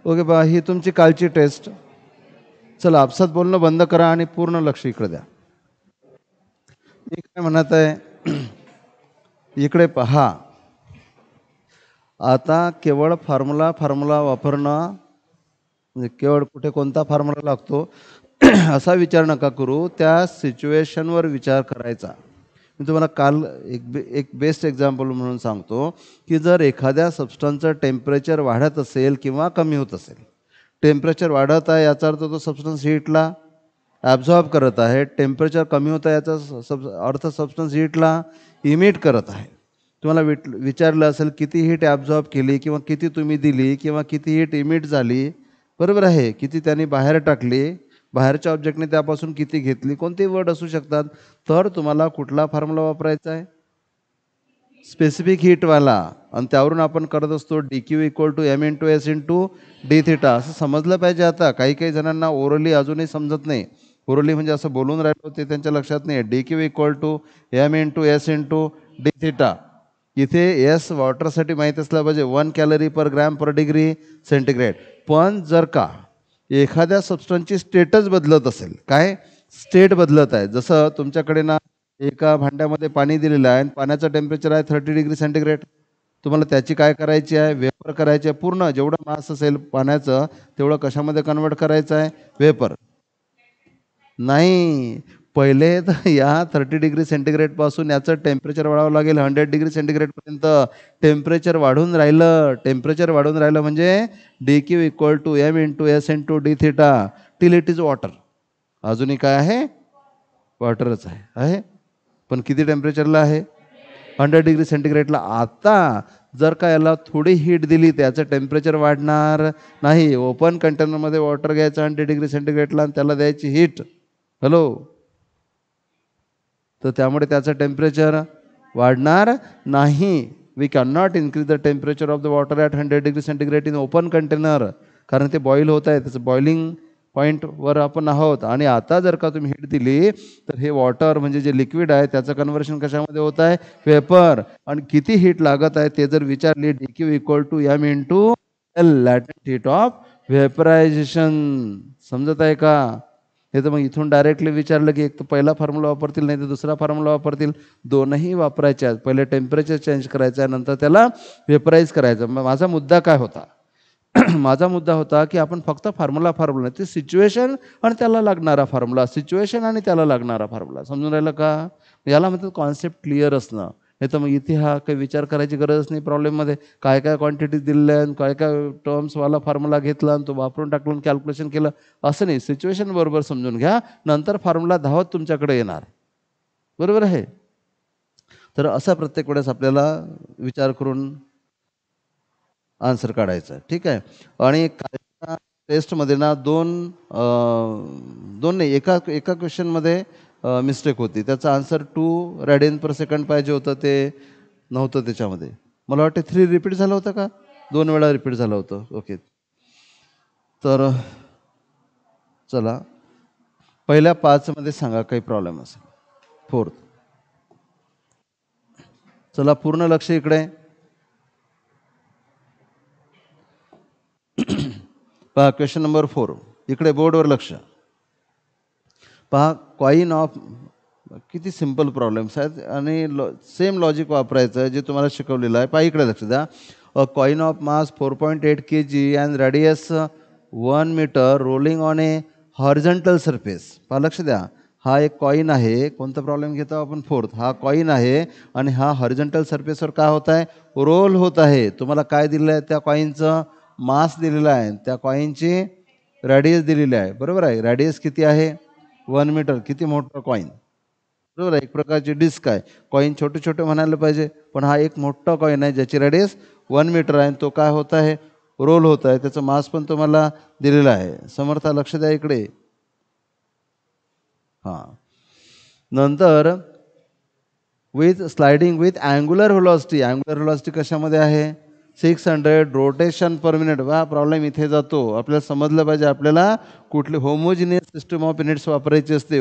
Okay बा, ही तुमची कालची टेस्ट. चला आपसात बोलणं बंद करा आणि पूर्ण लक्ष इकडे द्या. मी काय म्हणत आहे, इकडे पहा. आता केवळ फॉर्म्युला वापरणं म्हणजे केवळ कुठे कोणता फॉर्म्युला लागतो असा विचार नका करू, त्या सिच्युएशनवर विचार करायचा. मी तुम्हाला काल एक बेस्ट एक्झाम्पल म्हणून सांगतो की जर एखाद्या सबस्टन्सचं टेम्परेचर वाढत असेल किंवा कमी होत असेल, टेम्परेचर वाढत आहे याचा अर्थ तो सबस्टन्स हीटला ॲब्झॉर्ब करत आहे, टेम्परेचर कमी होत आहे याचा अर्थ सबस्टन्स हीटला इमिट करत आहे. तुम्हाला विचारलं असेल किती हीट ॲब्झॉर्ब केली किंवा किती तुम्ही दिली किंवा किती हीट इमिट झाली, बरोबर आहे, किती त्यांनी बाहेर टाकली, बाहेरच्या ऑब्जेक्टने त्यापासून किती घेतली, कोणतेही वर्ड असू शकतात. तर तुम्हाला कुठला फॉर्म्युला वापरायचा आहे, स्पेसिफिक हीटवाला, आणि त्यावरून आपण करत असतो DQ = m/s/d θ. असं समजलं पाहिजे. आता काही काही जणांना ओरली अजूनही समजत नाही. ओरली म्हणजे असं बोलून राहिलो ते त्यांच्या लक्षात नाही. DQ = m/s/d θ. इथे एस वॉटरसाठी माहीत असलं पाहिजे, 1 कॅलरी पर ग्रॅम पर डिग्री सेंटीग्रेड. पण जर का एखाद्या सबस्टन्सची स्टेटस बदलत असेल, काय स्टेट बदलत आहे, जसं तुमच्याकडे ना एका भांड्यामध्ये पाणी दिलेलं आहे आणि पाण्याचं टेम्परेचर आहे 30 डिग्री सेंटीग्रेड. तुम्हाला त्याची काय करायची आहे, वेपर करायची आहे. पूर्ण जेवढं मास असेल पाण्याचं तेवढं कशामध्ये कन्वर्ट करायचं आहे, वेपर. नाही, पहिले तर या 30 डिग्री सेंटीग्रेडपासून याचं टेम्परेचर वाढावं लागेल 100 डिग्री सेंटीग्रेडपर्यंत. टेम्परेचर वाढून राहिलं म्हणजे DQ = m/s/d θ till it is water. अजूनही काय आहे, वॉटरच आहे. पण किती टेम्परेचरला आहे, 100 डिग्री सेंटीग्रेडला. आता जर का याला थोडी हीट दिली त्याचं टेम्परेचर वाढणार नाही. ओपन कंटेनरमध्ये वॉटर घ्यायचं 100 डिग्री सेंटीग्रेडला आणि त्याला द्यायची हीट, हॅलो, तर त्यामुळे त्याचं टेम्परेचर वाढणार नाही. We can not increase the temperature of the water at 100 degree centigrade in open container, कारण ते बॉईल होत आहे, त्याचं बॉइलिंग पॉईंटवर आपण आहोत. आणि आता जर का तुम्ही हीट दिली तर हे वॉटर म्हणजे जे लिक्विड आहे त्याचं कन्व्हर्शन कशामध्ये होत आहे, वेपर. आणि किती हीट लागत आहे ते जर विचारली, DQ = m/L latent heat of vaporization. समजत आहे का? हे तर मग इथून डायरेक्टली विचारलं की एक तर पहिला फॉर्म्युला वापरतील नाही तर दुसरा फॉर्म्युला वापरतील. दोनही वापरायचे आहेत. पहिले टेम्परेचर चेंज करायचं आहे, नंतर त्याला वेपराईज करायचं. मग माझा मुद्दा काय होता माझा मुद्दा होता की आपण फक्त फॉर्म्युला नाही, ते सिच्युएशन आणि त्याला लागणारा फॉर्म्युला, सिच्युएशन आणि त्याला लागणारा फॉर्म्युला. समजून राहिलं का? याला म्हणतात कॉन्सेप्ट क्लिअर असणं. नाही तर मग इथे हा काही विचार करायची गरजच नाही. प्रॉब्लेममध्ये काय काय क्वांटिटीज दिलेल्या आणि काय काय टर्म्सवाला फॉर्म्युला घेतला आणि तो वापरून टाकलं, कॅल्क्युलेशन केलं, असं नाही. सिच्युएशन बरोबर समजून घ्या, नंतर फॉर्म्युला धावत तुमच्याकडे येणार. बरोबर आहे? तर असा प्रत्येक वेळेस आपल्याला विचार करून आन्सर काढायचा. ठीक आहे. आणि टेस्टमध्ये ना दोन नाही, एका क्वेश्चनमध्ये मिस्टेक होती. त्याचं आन्सर 2 रेडियन/सेकंड पाहिजे होतं, ते नव्हतं त्याच्यामध्ये. मला वाटतं 3 रिपीट झालं होतं का, 2 वेळा रिपीट झालं होतं. ओके, तर चला पहिल्या 5 सांगा काही प्रॉब्लेम असेल. 4th, चला पूर्ण लक्ष इकडे पहा. क्वेश्चन नंबर 4, इकडे बोर्डवर लक्ष पहा. कॉइन ऑफ, किती सिंपल प्रॉब्लेम्स आहेत आणि सेम लॉजिक वापरायचं आहे जे तुम्हाला शिकवलेलं आहे. पहा इकडे लक्ष द्या. A coin of mass 4.8 kg and radius 1 metre rolling on a horizontal surface. पहा लक्ष द्या, हा एक कॉइन आहे. कोणता प्रॉब्लेम घेतो आपण, 4th. हा कॉइन आहे आणि हा हॉरिझॉन्टल सरफेसवर काय होत आहे, रोल होत आहे. तुम्हाला काय दिलेलं आहे, त्या कॉइनचं मास दिलेला आहे, त्या कॉइनची रॅडियस दिलेली आहे. बरोबर आहे, रॅडियस किती आहे, 1 मीटर. किती मोठं कॉइन, बरोबर आहे, एक प्रकारची डिस्क आहे. कॉइन छोटे छोटे म्हणायला पाहिजे, पण हा एक मोठा कॉइन आहे ज्याची रॅडियस 1 मीटर आहे. तो काय होत आहे, रोल होत आहे. त्याचं मास पण तुम्हाला दिलेलं आहे. समर्था लक्ष द्या इकडे. हां, नंतर with sliding with angular velocity. Angular velocity कशामध्ये आहे, 600 रोटेशन पर मिनिट. वा, प्रॉब्लेम इथे जातो. आपल्याला समजलं पाहिजे आपल्याला कुठली होमोजिनियस सिस्टम ऑफ युनिट्स वापरायची असते.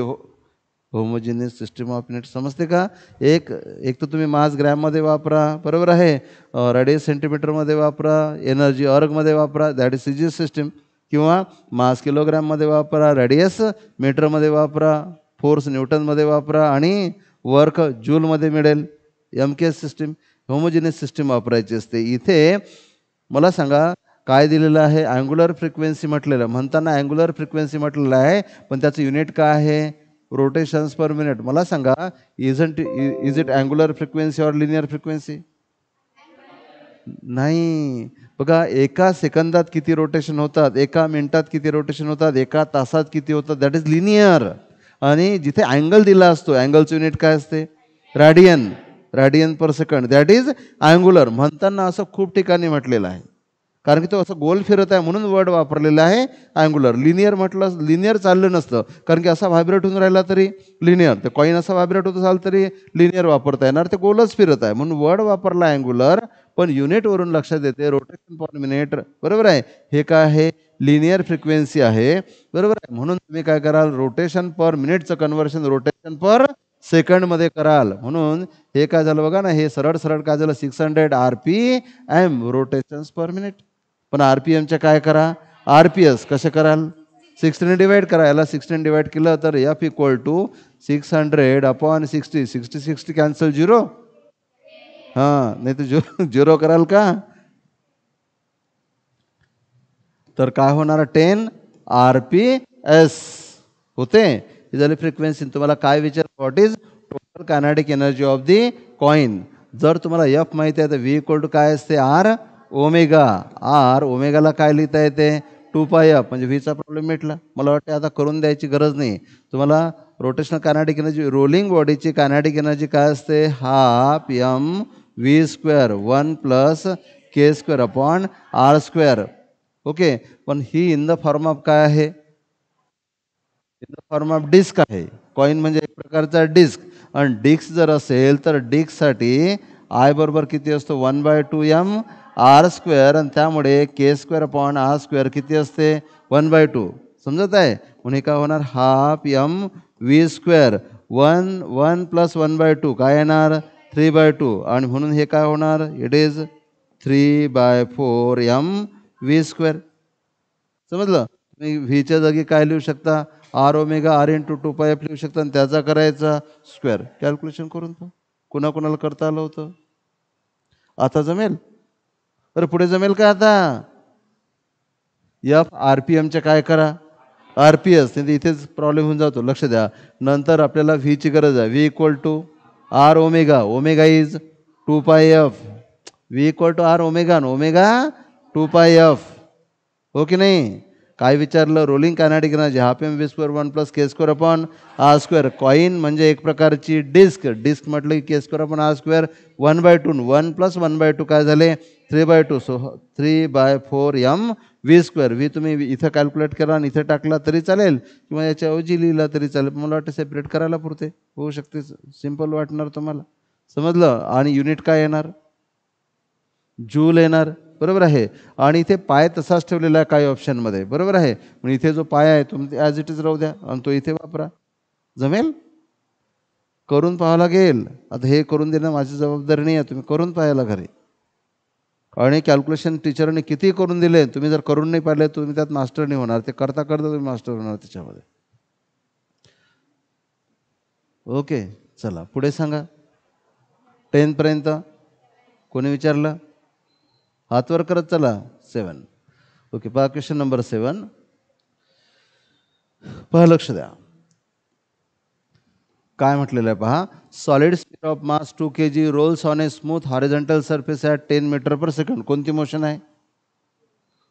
Homogeneous system of unit. समजते का? एक एक तर तुम्ही मास ग्रॅममध्ये वापरा, बरोबर आहे, रेडियस सेंटीमीटरमध्ये वापरा, एनर्जी ऑर्गमध्ये वापरा, दॅट इज सीजीएस सिस्टीम, किंवा मास किलोग्रॅममध्ये वापरा, रेडियस मीटरमध्ये वापरा, फोर्स न्यूटनमध्ये वापरा आणि वर्क जूलमध्ये मिळेल. एम के एस सिस्टीम, होमोजिनियस सिस्टीम वापरायची असते. इथे मला सांगा काय दिलेलं आहे? अँग्युलर फ्रिक्वेन्सी म्हटलेलं, म्हणताना अँग्युलर फ्रिक्वेन्सी म्हटलेलं आहे, पण त्याचं युनिट काय आहे? Rotations per minute. मला सांगा, इज इट अँग्युलर फ्रिक्वेन्सी और लिनियर फ्रिक्वेन्सी? नाही. बघा, एका सेकंदात किती रोटेशन होतात, एका मिनिटात किती रोटेशन होतात, एका तासात किती होतात, दॅट इज लिनियर. आणि जिथे अँगल दिला असतो, अँगलचं युनिट काय असते? Radian, radian per second, that is angular. म्हणताना असं खूप ठिकाणी म्हटलेलं आहे, कारण की तो असं गोल फिरत आहे म्हणून वर्ड वापरलेला आहे अँग्युलर. लिनियर म्हटलं, लिनियर चाललं नसतं, कारण की असा व्हायब्रेट होऊन राहिला तरी लिनियर, ते कॉईन असा व्हायब्रेट होत असाल तरी लिनियर वापरता येणार, ते गोलच फिरत आहे म्हणून वर्ड वापरला अँग्युलर. पण युनिटवरून लक्षात येते रोटेशन पर मिनिट, बरोबर आहे, हे काय आहे? लिनियर फ्रिक्वेन्सी आहे, बरोबर आहे. म्हणून तुम्ही काय कराल? रोटेशन पर मिनिटचं कन्व्हर्शन रोटेशन पर सेकंडमध्ये कराल. म्हणून हे काय झालं बघा ना, हे सरळ सरळ काय झालं? 600 RPM रोटेशन्स पर मिनिट. पण RPMच्या काय करा? RPS कसे कराल? 6ने डिवाइड करा. याला 6ने डिवाइड केलं तर F = 600/60. 60 कॅन्सल, 0. हां, नाही तर 0 कराल का? तर काय होणार? 10 RPS होते. ही झाली फ्रिक्वेन्सी. तुम्हाला काय विचार? What is total kinetic energy of the coin? जर तुम्हाला F माहिती आहे तर V काय असते? R omega. R ओमेगाला काय लिहिता येते? 2πf. म्हणजे व्हीचा प्रॉब्लेम मिटला. मला वाटतं आता करून द्यायची गरज नाही तुम्हाला. रोटेशनल कायनेटिक एनर्जी, रोलिंग बॉडीची कायनेटिक एनर्जी काय असते? ½ mv², 1 + k²/r². ओके. पण ही इन द फॉर्म ऑफ काय आहे? In the form of disc आहे. कॉइन म्हणजे एक प्रकारचा डिस्क. आणि डिस्क जर असेल तर डिस्कसाठी आय बरोबर किती असतो? 1/2 mr². आणि त्यामुळे k²/r² किती असते? 1/2. समजत आहे? म्हणून हे काय होणार? ½ mv². 1 + 1/2 काय येणार? 3/2. आणि म्हणून हे काय होणार? It is 3/4 mv². समजलं? तुम्ही व्हीच्या जागी काय लिहू शकता? R ओमेगा R × 2πf लिहू शकता आणि त्याचा करायचा स्क्वेअर. कॅल्क्युलेशन करून तो कोणाकोणाला करता आलं होतं? आता जमेल? बरं, पुढे जमेल का आता? F RPMच्या काय करा? RPS. नाही इथेच प्रॉब्लेम होऊन जातो, लक्ष द्या. नंतर आपल्याला व्हीची गरज आहे. V = R omega. Omega is 2πf. V = R omega, omega 2πf. हो की नाही? काय विचारलं? Rolling kinetic energy ½ mv², 1 + k²/r². Coin म्हणजे एक प्रकारची डिस्क. डिस्क म्हटलं की k²/r². 1/2. 1 + 1/2 काय झाले? 3/2. So 3/4 mv². व्ही तुम्ही इथं कॅल्क्युलेट करा आणि इथं टाकला तरी चालेल, किंवा याच्या ऐवजी लिहिला तरी चालेल. मला वाटतं सेपरेट करायला पुरते, होऊ शकते, सिम्पल वाटणार तुम्हाला. समजलं? आणि युनिट काय येणार? जूल येणार, बरोबर आहे. आणि इथे पाय तसाच ठेवलेला आहे काही ऑप्शनमध्ये, बरोबर आहे. मग इथे जो पाय आहे तुम्ही ॲज इट इज राहू द्या आणि तो इथे वापरा. जमेल? करून पाहावं लागेल. आता हे करून देणं माझी जबाबदारी नाही आहे, तुम्ही करून पाहायला घरी. आणि कॅल्क्युलेशन टीचरने किती करून दिले, तुम्ही जर करून नाही पाहिले तुम्ही त्यात मास्टर नाही होणार. ते करता करता तुम्ही मास्टर होणार त्याच्यामध्ये. ओके, चला पुढे सांगा. 10 पर्यंत कोणी विचारलं? हातवर करत चला. 7. ओके, पहा क्वेश्चन नंबर 7. पहा, लक्ष द्या काय म्हटलेलं आहे. पहा, solid speed of mass 2 kg rolls on a smooth horizontal surface at 10 metre per second. कोणती मोशन आहे?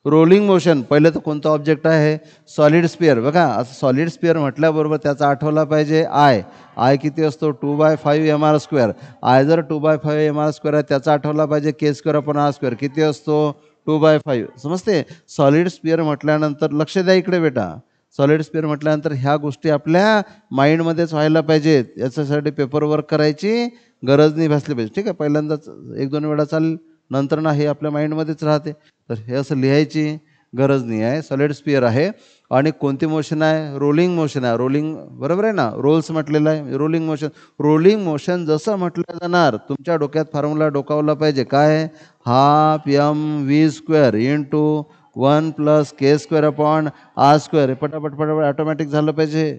Rolling motion. पहिलं तर कोणता ऑब्जेक्ट आहे? Solid sphere. बघा, असं सॉलिड स्पिअर म्हटल्याबरोबर त्याचा आठवला पाहिजे आय. आय किती असतो? 2/5 mr². आय जर 2/5 mr² आहे, त्याचा आठवला पाहिजे k²/r². किती असतो? 2/5. समजते? सॉलिड स्पिअर म्हटल्यानंतर लक्ष द्या इकडे बेटा. सॉलिड स्पिअर म्हटल्यानंतर ह्या गोष्टी आपल्या माइंडमध्येच व्हायला पाहिजेत. याच्यासाठी पेपर वर्क करायची गरज नाही भासली पाहिजे. ठीक आहे, पहिल्यांदाच 1-2 वेळा चालेल, नंतर ना हे आपल्या माइंडमध्येच राहते. तर हे असं लिहायची गरज नाही आहे. सॉलिड स्पिअर आहे आणि कोणती मोशन आहे? रोलिंग मोशन आहे. रोलिंग बरोबर आहे ना, रोल्स म्हटलेलं आहे, रोलिंग मोशन. रोलिंग मोशन जसं म्हटलं जाणार तुमच्या डोक्यात फॉर्म्युला डोकावला पाहिजे. काय? Half M V square into 1 + k² upon R square. हे पटापट पटापट ऑटोमॅटिक झालं पाहिजे.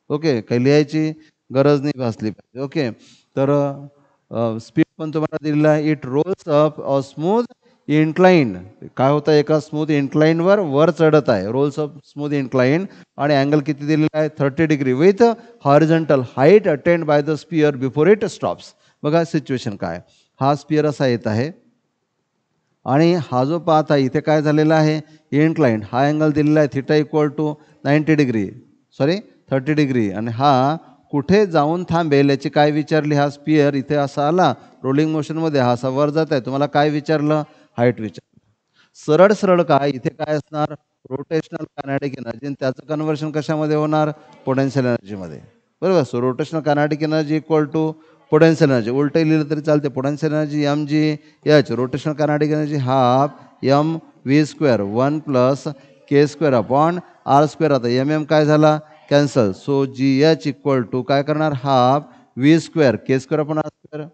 ओके, काही लिहायची गरज नाही भासली पाहिजे. ओके, तर स्पीड पण तुम्हाला दिलेला आहे. It rolls up a smooth incline. काय होतं? एका स्मूथ इन्क्लाइनवर वर चढत आहे. रोल्स अप स्मूथ इन्क्लाइन आणि अँगल किती दिलेला आहे? 30 degree with horizontal height attend by the sphere before it stops. बघा सिच्युएशन काय. हा स्पिअर असा येत आहे आणि हा जो पाथ आहे इथे काय झालेला आहे? इन्क्लाइन. हा अँगल दिलेला आहे theta equal to 90 degree, sorry 30 degree. आणि हा कुठे जाऊन थांबेल याची काय विचारली? हा स्पिअर इथे असा आला रोलिंग मोशनमध्ये, हा असा वर जात आहे. तुम्हाला काय विचारलं? हाईट विचारलं. सरळ सरळ काय इथे काय असणार? रोटेशनल कायनेटिक एनर्जी, आणि त्याचं कन्व्हर्शन कशामध्ये होणार? पोटेन्शियल एनर्जीमध्ये. बरोबर. So rotational kinetic energy equal to potential energy. उलटं लिहिलं तरी चालते. Potential energy M G H, rotational kinetic energy half M V square 1 + k² upon R square. आता एम एम काय झाला? Cancel. So G H equal to काय करणार? Half V square k² upon R square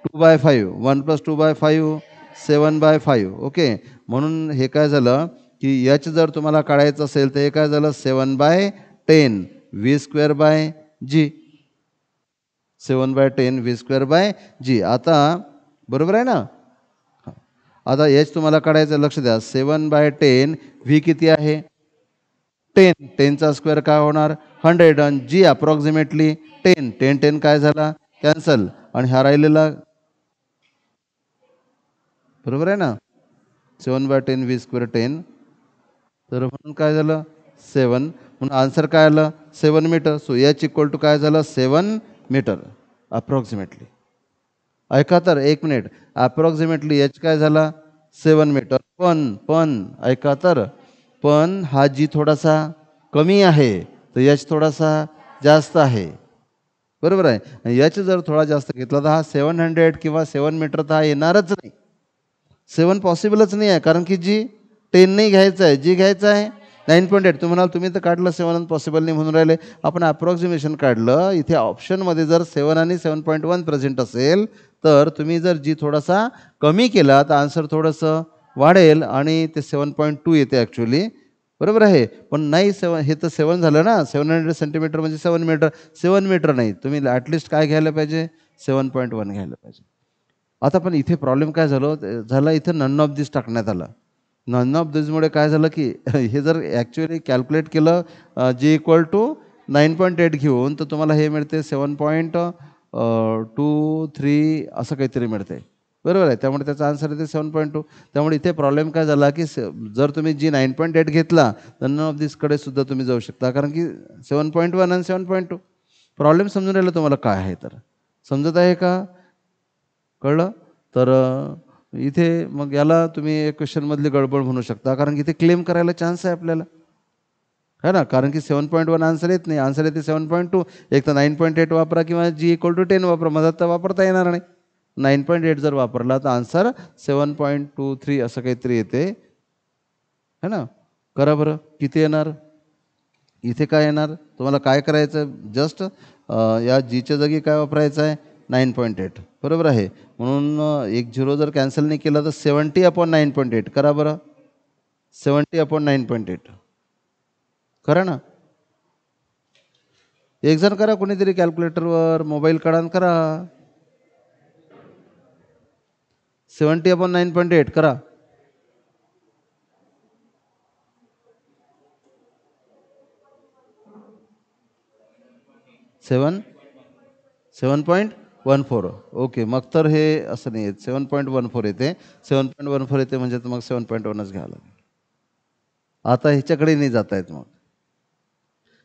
2/5. 1 + 2/5 7/5. Okay, म्हणून हे काय झालं की एच जर तुम्हाला काढायचं असेल तर हे काय झालं? 7/10 v²/g. 7/10 v²/g. आता बरोबर आहे ना. आता एच तुम्हाला काढायचं, लक्ष द्या. 7/10 व्ही किती आहे? 10. 10चा स्क्वेअर काय होणार? 100. आणि जी अप्रॉक्सिमेटली 10. 10 10 काय झाला? कॅन्सल. आणि हा राहिलेला बरोबर आहे ना. 7/10 v² 10. तर म्हणून काय झालं? 7. म्हणून आन्सर काय आलं? 7 metre. So H equal to काय झालं? 7 मीटर अप्रॉक्सिमेटली. ऐका तर, 1 मिनिट. अप्रॉक्सिमेटली एच काय झाला? 7 मीटर. पण ऐका तर, पण हा जी थोडासा कमी आहे तर एच थोडासा जास्त आहे. बरोबर आहे. एच जर थोडा जास्त घेतला तर हा 700 किंवा 7 मीटर तर हा येणारच नाही. 7 पॉसिबलच नाही आहे, कारण की जी 10 नाही घ्यायचं आहे, जी घ्यायचं आहे 9.8. तुम्ही म्हणाल तुम्ही तर काढलं 7 पॉसिबल नाही म्हणून राहिले. आपण अप्रॉक्सिमेशन काढलं. इथे ऑप्शनमध्ये जर 7 आणि 7.1 प्रेझेंट असेल तर तुम्ही जर जी थोडासा कमी केला तर आन्सर थोडंसं वाढेल आणि ते 7.2 येते ॲक्च्युली. बरोबर आहे. पण नाही, 7 हे तर 7 झालं ना. 700 सेंटीमीटर म्हणजे 7 मीटर. 7 मीटर नाही, तुम्ही ॲटलिस्ट काय घ्यायला पाहिजे? 7.1 घ्यायला पाहिजे. आता पण इथे प्रॉब्लेम काय झाला इथं नन ऑफ दिस टाकण्यात आलं. नन ऑफ दिसमुळे काय झालं की हे जर ॲक्च्युअली कॅल्क्युलेट केलं जी इक्वल टू 9.8 घेऊन तर तुम्हाला हे मिळते 7.23 असं काहीतरी मिळते. बरोबर आहे. त्यामुळे त्याचा आन्सर येते 7.2. त्यामुळे इथे प्रॉब्लेम काय झाला की जर तुम्ही जी 9.8 घेतला तर नन ऑफ दिसकडे सुद्धा तुम्ही जाऊ शकता, कारण की 7.1 आणि 7.2. प्रॉब्लेम समजून राहिलं तुम्हाला काय आहे तर? समजत आहे का? कळलं? तर इथे मग याला तुम्ही एक क्वेश्चनमधली गडबड म्हणू शकता, कारण की इथे क्लेम करायला चान्स आहे आपल्याला, है ना. कारण की 7.1 आन्सर येत नाही, आन्सर येते 7.2. एक तर 9.8 वापरा किंवा जी इक्वल टू 10 वापरा. मला तर वापरता येणार नाही. 9.8 जर वापरला तर आन्सर 7.23 असं काहीतरी येते, है ना. करा बरं किती येणार. इथे काय येणार? तुम्हाला काय करायचं? जस्ट या जीच्या जागी काय वापरायचं आहे? 9.8. बरोबर आहे. म्हणून एक झिरो जर कॅन्सल नाही केला तर 70/9.8 करा बरं. 70/9.8 करा ना. एक जण करा, कोणीतरी कॅल्क्युलेटरवर मोबाईल काढा आणि करा. 70/9.8 करा. 7.14. ओके, मग तर हे असं नाही येत. 7.14 येते. 7.14 येते म्हणजे मग 7.1च घ्यावं लागेल. आता ह्याच्याकडे नाही जाता येत मग,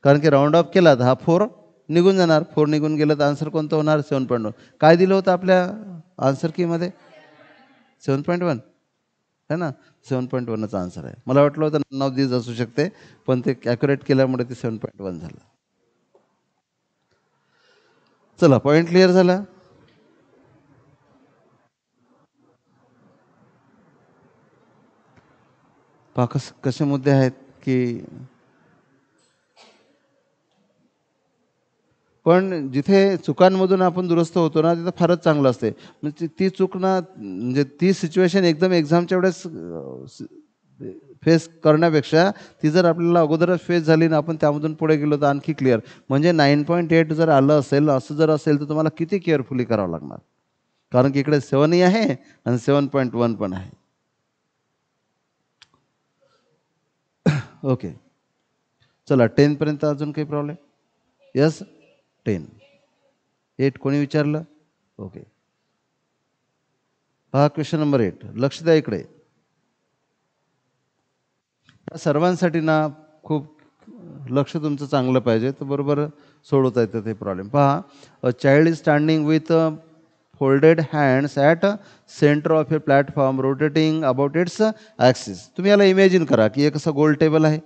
कारण की राऊंड ऑफ केला तर हा 4 निघून जाणार. 4 निघून गेलं तर आन्सर कोणतं होणार? 7.1. काय दिलं होतं आपल्या आन्सर कीमध्ये? 7.1 है ना. 7.1चा आन्सर आहे. मला वाटलं होतं नन ऑफ दिस असू शकते, पण ते ॲक्युरेट केल्यामुळे ते 7.1 झालं. चला, पॉईंट क्लिअर झाला. पहा कसे मुद्दे आहेत की पण जिथे चुकांमधून आपण दुरुस्त होतो ना तिथं फारच चांगलं असते. म्हणजे ती चूक ना म्हणजे ती सिच्युएशन एकदम एक्झामच्या वेळेस फेस करण्यापेक्षा ती जर आपल्याला अगोदरच फेस झाली ना आपण त्यामधून पुढे गेलो तर आणखी क्लिअर. म्हणजे 9.8 जर आलं असेल असं जर असेल तर तुम्हाला किती केअरफुली करावं लागणार. कारण की इकडे 7 ही आहे आणि 7.1 पण आहे. ओके चला 10 पर्यंत अजून काही प्रॉब्लेम. यस 10 8 कोणी विचारलं. ओके हा क्वेश्चन नंबर 8 लक्ष द्या इकडे. या सर्वांसाठी ना खूप लक्ष तुमचं चांगलं पाहिजे तर बरोबर सोडवता येतं ते प्रॉब्लेम. पहा a child is standing with folded hands at centre of A platform rotating about it's axis. तुम्ही याला इमॅजिन करा की एक असं गोल टेबल आहे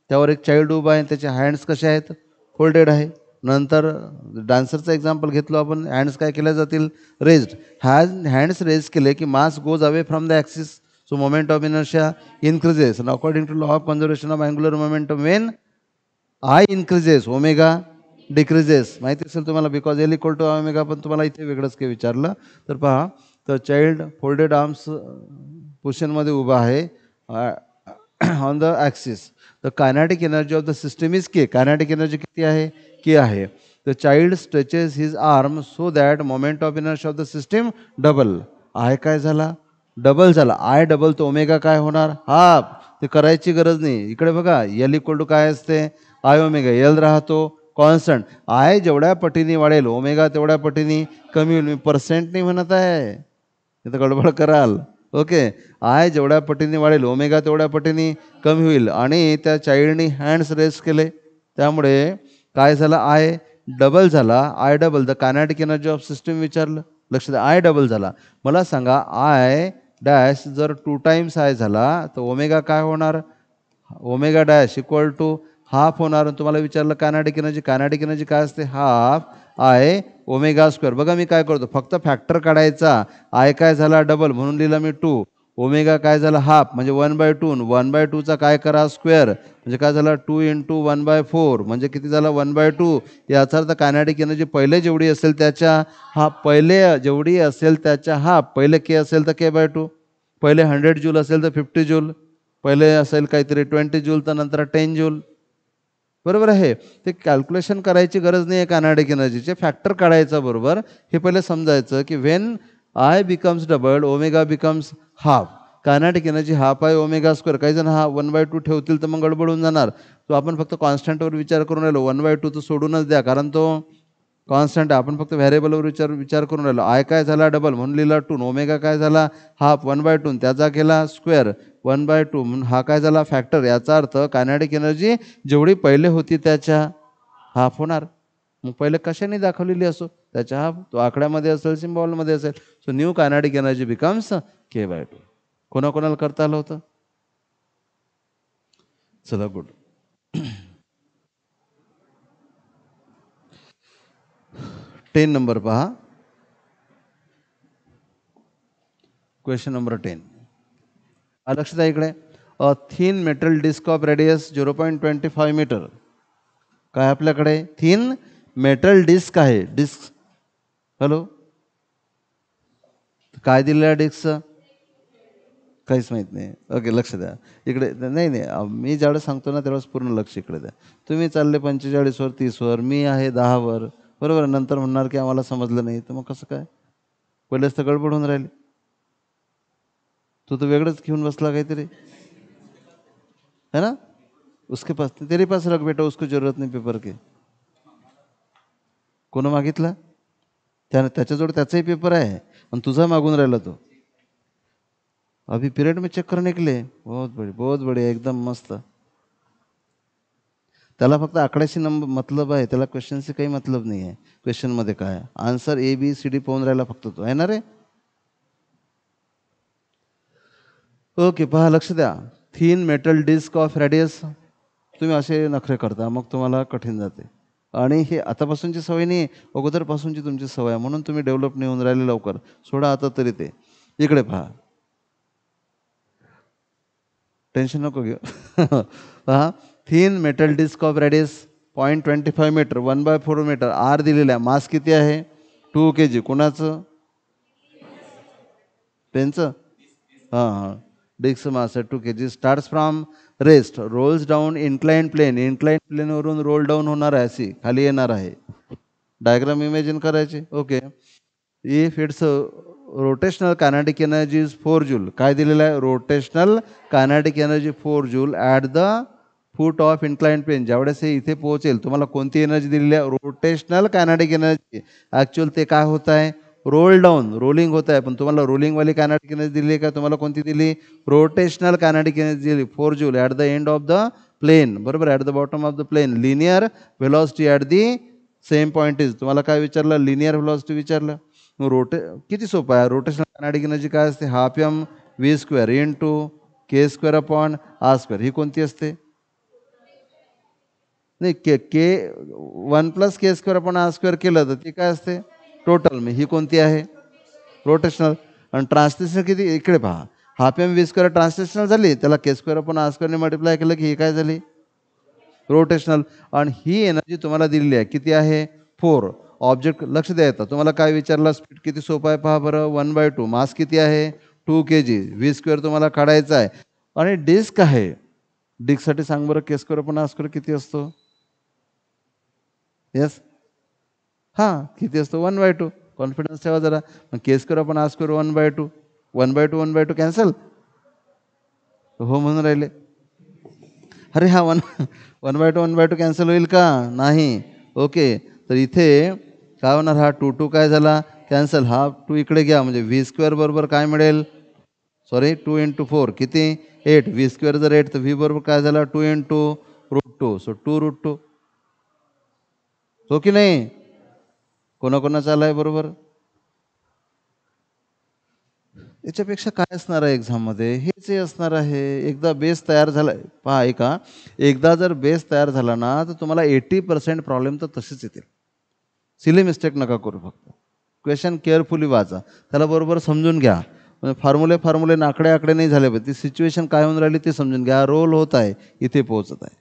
त्यावर एक चाइल्ड उभा आहे त्याचे हँड्स कसे आहेत फोल्डेड आहे. नंतर डान्सरचं एक्झाम्पल घेतलं आपण हँड्स काय केल्या जातील रेज्ड. हँड्स रेज केले की mass goes away from the axis. So moment of inertia increases and according to law of conservation of angular momentum when I increases omega decreases. माहिती असेल तुम्हाला because L equal to omega. पण तुम्हाला इथे वेगळंच काही विचारलं तर पहा तर चाइल्ड फोल्डेड आर्म्स पोझिशनमध्ये उभा आहे on the axis. The kinetic energy of the system is K. Kinetic energy किती आहे के आहे. The child stretches his arm so that moment of energy of the system double. आहे काय झाला डबल झाला. I double तर ओमेगा काय होणार हाफ. ते करायची गरज नाही. इकडे बघा एल इक्वल टू काय असते आय ओमेगा. एल राहतो कॉन्स्टंट. आय जेवढ्या पटीने वाढेल ओमेगा तेवढ्या पटीने कमी होईल. मी पर्सेंट नाही म्हणत आहे इथं गडबड कराल. ओके आय जेवढ्या पटीने वाढेल ओमेगा तेवढ्या पटीने कमी होईल. आणि त्या चाइल्डनी हँड्स रेस केले त्यामुळे काय झालं आय डबल झाला. I double the kinetic energy of system विचारलं. लक्ष द्या आय डबल झाला. मला सांगा आय डॅश जर 2 टाइम्स आय झाला तर ओमेगा काय होणार omega dash equal to half होणार. तुम्हाला विचारलं कायनॅटिक एनर्जी. कायनॅटिक एनर्जी काय असते हाफ आय ओमेगा स्क्वेअर. बघा मी काय करतो फक्त फॅक्टर काढायचा. आय काय झाला डबल म्हणून लिहिला मी 2. ओमेगा काय झाला हाफ म्हणजे 1/2. 1/2चा काय करा स्क्वेअर म्हणजे काय झाला 2 × 1/4 म्हणजे किती झाला 1/2. याचा अर्थ कायनॅटिक एनर्जी पहिले जेवढी असेल त्याच्या हाफ. पहिले जेवढी असेल त्याच्या हाफ. पहिले के असेल तर k/2. पहिले 100 जूल असेल तर 50 जूल. पहिले असेल काहीतरी 20 जूल तर नंतर 10 जूल. बरोबर आहे. ते कॅल्क्युलेशन करायची गरज नाही आहे कायनॅटिक एनर्जीचे. फॅक्टर काढायचा बरोबर. हे पहिले समजायचं की when I becomes double omega becomes half. Kinetic energy half आहे ओमेगा स्क्वेअर. काही जण हा 1/2 ठेवतील तर मग गडबड होऊन जाणार. तो आपण फक्त कॉन्स्टंटवर विचार करून राहिलो. 1/2 तर सोडूनच द्या कारण तो कॉन्स्टंट आहे. आपण फक्त व्हॅरिएबलवर विचार करून राहिलो. आय काय झाला डबल म्हणून लिहिला 2. ओमेगा काय झाला हाफ 1/2 त्याचा केला स्क्वेअर 1/2 म्हणून हा काय झाला फॅक्टर. याचा अर्थ कायनॅटिक एनर्जी जेवढी पहिले होती त्याच्या हाफ होणार. मग पहिले कशाने दाखवलेली असो त्याच्या हाफ. तो आकड्यामध्ये असेल सिम्बॉलमध्ये असेल. So new kinetic energy becomes k/2. कोणाकोणाला करता आलं होतं चला गुड. 10 नंबर पहा. क्वेश्चन नंबर 10 लक्ष द्या इकडे. A thin metal disc of radius 0.25 metre. काय आपल्याकडे थिन मेटल डिस्क आहे. डिस्क हॅलो काय दिलेलं डिस्कचं काहीच माहीत नाही. ओके लक्ष द्या इकडे. नाही नाही मी ज्यावेळेस सांगतो ना त्यावेळेस पूर्ण लक्ष इकडे द्या. तुम्ही चालले 45वर 30वर मी आहे 10वर बरोबर. नंतर म्हणणार की आम्हाला समजलं नाही तर मग कसं काय. पहिलेच तर गडबड होऊन राहिली. तू तर वेगळंच घेऊन बसला काहीतरी है ना. उसके पास तेरे पास रख बेटा उसको जरूरत नाही पेपर के. कोण मागितला त्याच्याजवळ त्याचाही पेपर आहे आणि तुझा मागून राहिला तो. अभी पीरियड में चेक करने के लिए बहुत बढिया एकदम मस्त. त्याला फक्त आकड्याशी मतलब आहे. त्याला क्वेश्चनशी काही मतलब नाही आहे. क्वेश्चनमध्ये काय आन्सर ABCD पाहून राहिला फक्त तो आहे ना रे. ओके पहा लक्ष द्या. Thin metal disc of radius. तुम्ही असे नखरे करता मग तुम्हाला कठीण जाते. आणि हे आतापासूनची सवय नाही अगोदरपासूनची तुमची सवय म्हणून तुम्ही डेव्हलप नाही होऊन राहिले लवकर. सोडा आता तरी ते. इकडे पहा टेन्शन नको घेऊ. पहा, thin metal disc of radius 0.25 metre 1/4 metre R दिलेला आहे. मास किती आहे? 2 kg. कोणाचं? पेनचं? हां हां. डिस्क मास आहे 2 kg. Starts from rest, rolls down incline plane. Incline प्लेनवरून रोल डाऊन होणार आहे, अशी खाली येणार आहे. डायग्राम इमेजिन करायची. Okay. If it's rotational kinetic energy is 4 joule. काय दिलेलं आहे? Rotational kinetic energy 4 joule at the foot of incline plane. ज्यावेळेस हे इथे पोहोचेल, तुम्हाला कोणती एनर्जी दिलेली आहे? Rotational kinetic energy. ॲक्च्युअल ते काय होत आहे? रोल डाऊन, रोलिंग होत आहे. पण तुम्हाला रोलिंगवाली कायनेटिक एनर्जी दिली का? तुम्हाला कोणती दिली? रोटेशनल कायनेटिक एनर्जी दिली 4 joule at the end of the plane. बरोबर, at the bottom of the plane. Linear velocity at the same point is. तुम्हाला काय विचारलं? लिनियर व्हेलॉसिटी विचारलं. किती सोपं आहे. रोटेशनल कायनेटिक एनर्जी काय असते? Half M V square into K square upon R square. ही कोणती असते? नाही, K 1 + K square upon R square केलं तर ती काय असते? टोटल. मी ही कोणती आहे? रोटेशनल. आणि ट्रान्सलेशनल किती? इकडे पहा, half M V square translational झाली, त्याला के स्क्वेअर अपॉन आर स्क्वेअरने मल्टिप्लाय केलं की ही काय झाली? रोटेशनल. आणि ही एनर्जी तुम्हाला दिलेली आहे. किती आहे? 4. ऑब्जेक्ट लक्ष द्या येतं. तुम्हाला काय विचारलं? स्पीड किती सोपं आहे पहा बरं. 1/2. मास किती आहे? 2 kg. व्ही स्क्वेअर तुम्हाला काढायचा आहे. आणि डिस्क आहे. डिस्कसाठी सांग बरं, के स्क्वेअर अपॉन आर स्क्वेअर किती असतो? येस, हां, किती असतो? 1/2. कॉन्फिडन्स ठेवा जरा. मग K square upon R square 1/2. 1/2 cancel. हो म्हणून राहिले. अरे हा 1/2 कॅन्सल होईल का? नाही. ओके. तर इथे काय होणार? हा 2 काय झाला? कॅन्सल. हा 2 इकडे घ्या, म्हणजे व्ही स्क्वेअर बरोबर काय मिळेल? सॉरी, 2 × 4 किती? 8. व्ही स्क्वेअर जर 8 तर व्ही बरोबर काय झाला? 2 × √2. सो 2√2. हो की नाही? कोणाकोणाचा आलाय बरोबर? याच्यापेक्षा काय असणार आहे एक्झाममध्ये? हेच असणार आहे. एकदा बेस तयार झाला, पहा ऐका, एकदा जर बेस तयार झाला ना, तर तुम्हाला 80% प्रॉब्लेम तर तसेच येतील. सिली मिस्टेक नका करू. फक्त क्वेश्चन केअरफुली वाचा, त्याला बरोबर समजून घ्या. फॉर्म्युले आकडे आकडे नाही झाले पाहिजे. ती सिच्युएशन काय होऊन राहिली ते समजून घ्या. रोल होत आहे, इथे पोहोचत आहे.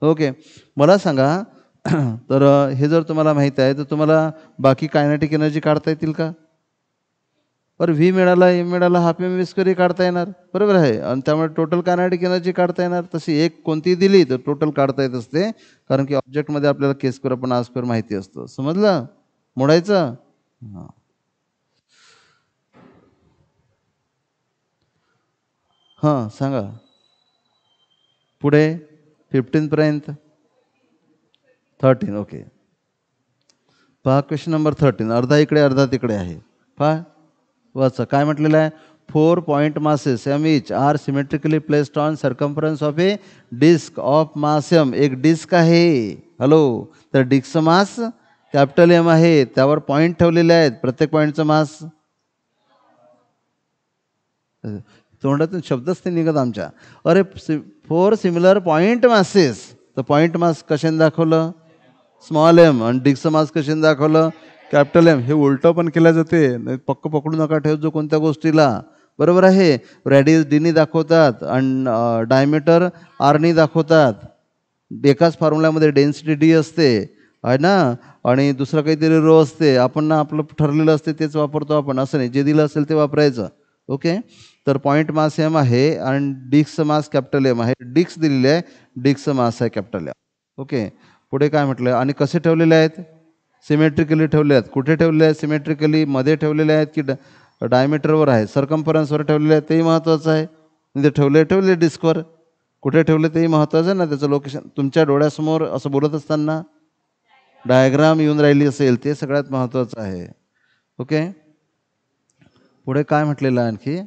ओके. मला सांगा, तर हे जर तुम्हाला माहीत आहे तर तुम्हाला बाकी कायनेटिक एनर्जी काढता येतील का? पर व्ही मिळाला, एम मिळाला, हाफ एम व्ही स्क्वेअर काढता येणार. बरोबर आहे. आणि त्यामुळे टोटल कायनेटिक एनर्जी काढता येणार. तशी एक कोणती दिली तर टोटल काढता येत असते, कारण की ऑब्जेक्टमध्ये आपल्याला के स्क्वेअर अपॉन आर स्क्वेअर माहिती असतं. समजलं? मोडायचं. हां हां सांगा पुढे. 15 पर्यंत. 13. ओके. पहा क्वेश्चन नंबर 13. अर्धा इकडे अर्धा तिकडे आहे. पहा वाचा काय म्हटलेलं आहे. 4 point masses m each are symmetrically placed on circumference of a disk of mass m. एक डिस्क आहे. हॅलो, तर डिस्कचं मास कॅपिटल एम आहे. त्यावर पॉईंट ठेवलेले आहेत. प्रत्येक पॉईंटचं मास, तोंडातून शब्दच ते निघत आमच्या. अरे 4 सिमिलर पॉईंट masses. तर पॉईंट मास कशाने दाखवलं? Small M. आणि डिस्कचं मास कशाने दाखवलं? Capital M. हे उलटं पण केलं जाते. पक्क पकडू नका ठेव जो कोणत्या गोष्टीला. बरोबर आहे. रॅडियस डीनी दाखवतात आणि डायमीटर आरनी दाखवतात. एकाच फॉर्म्युल्यामध्ये डेन्सिटी डी असते आहे ना, आणि दुसरं काहीतरी रो असते. आपण ना आपलं ठरलेलं असते तेच वापरतो आपण, असं नाही. जे दिलं असेल ते वापरायचं. ओके. तर पॉईंट मास एम आहे आणि डिस्कचं मास कॅपिटल एम आहे. डिस्क दिलेले आहे, डिस्कचं मास आहे कॅपिटल एम. ओके. पुढे काय म्हटलं? आणि कसे ठेवलेले आहेत? सिमेट्रिकली ठेवले आहेत. कुठे ठेवले आहेत? सिमेट्रिकली मध्ये ठेवलेले आहेत की डायमीटरवर आहे? सर्कम्फरन्सवर ठेवलेले आहेत, तेही महत्त्वाचं आहे. म्हणजे ठेवले डिस्कवर. कुठे ठेवले तेही महत्त्वाचं आहे ना. त्याचं लोकेशन तुमच्या डोळ्यासमोर असं बोलत असताना डायग्राम येऊन राहिली असेल, ते सगळ्यात महत्त्वाचं आहे. ओके. पुढे काय म्हटलेलं आहे आणखी?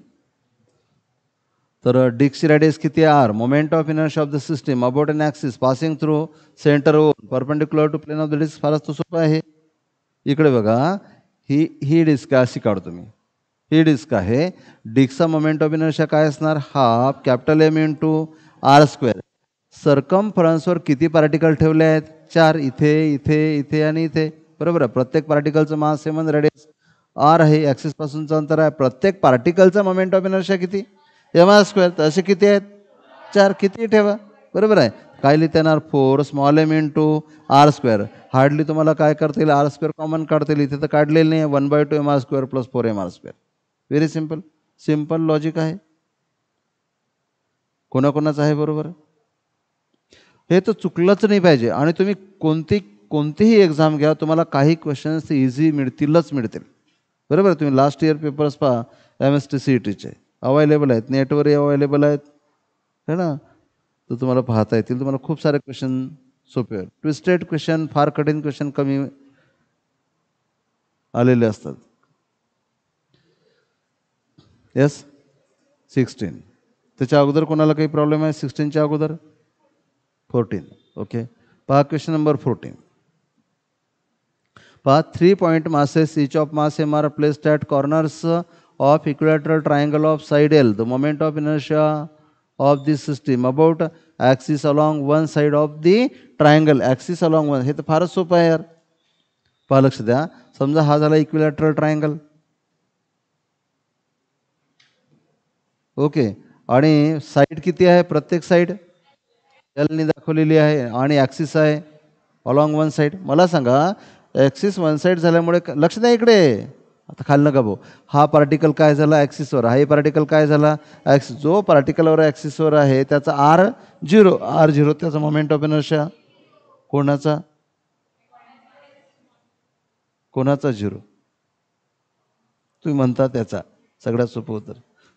तर डिस्कची रॅडियस किती आहे? R. Moment of inertia of the system about an axis passing through centre O perpendicular to plane of the disc. फारच तो सोपं आहे. इकडे बघा, ही डिस्क अशी काढतो मी. ही डिस्क आहे. डिस्कचा मोमेंट ऑफ इनर्शिया काय असणार? Half capital M into R square. सर्कम्फरन्सवर किती पार्टिकल ठेवले आहेत? 4. इथे इथे इथे आणि इथे. बरोबर आहे. प्रत्येक पार्टिकलचं मास सेम आणि रेडियस आर आहे. ॲक्सिसपासूनचं अंतर आहे. प्रत्येक पार्टिकलचा मोमेंट ऑफ इनर्शिया किती? M R square. तर असे किती आहेत? 4 किती ठेवा, बरोबर आहे. काय लिहिता येणार, 4 small M into R square. Hardly तुम्हाला काय करता येईल, आर स्क्वेअर कॉमन काढता येईल. इथे तर काढलेलं नाही आहे. 1/2 M R square plus 4 M R square. Very simple, simple logic आहे. कोणाकोणाचं आहे बरोबर. हे तर चुकलंच नाही पाहिजे. आणि तुम्ही कोणतीही एक्झाम घ्या, तुम्हाला काही क्वेश्चन्स इझी मिळतीलच मिळतील, बरोबर. तुम्ही लास्ट इयर पेपर्स पहा, MST-CETचे अवेलेबल आहेत, नेटवरही अवेलेबल आहेत, है ना. तर तुम्हाला पाहता येतील. तुम्हाला खूप सारे क्वेश्चन सोपे आहेत. ट्विस्टेड क्वेश्चन, फार कठीण क्वेश्चन कमी आलेले असतात. येस 16. त्याच्या अगोदर कोणाला काही प्रॉब्लेम आहे 16च्या अगोदर. 14. ओके, पहा क्वेश्चन नंबर 14. पहा, 3 point masses each of mass m are placed at corners of equilateral triangle of side L. The moment of inertia of this system about axis along one side of the triangle. axis along one, हे तर फारच सोपं आहे यार. पहा लक्ष द्या, समजा हा झाला इक्विलॅटरल ट्रायंगल. ओके, आणि साईड किती आहे, प्रत्येक साईड एलनी दाखवलेली आहे, आणि ॲक्सिस आहे अलॉंग वन साईड. मला सांगा, ॲक्सिस वन साईड झाल्यामुळे लक्ष द्या इकडे, आता खाली नका भाऊ. हा पार्टिकल काय झाला ॲक्सिसवर, हा पार्टिकल काय झाला ॲक्सिस. जो पार्टिकलवर ॲक्सिसवर आहे त्याचा R0 त्याचा मोमेंट ऑफ इनर्शिया कोणाचा 0. तुम्ही म्हणता त्याचा सगळ्यात सोपं उत्तर,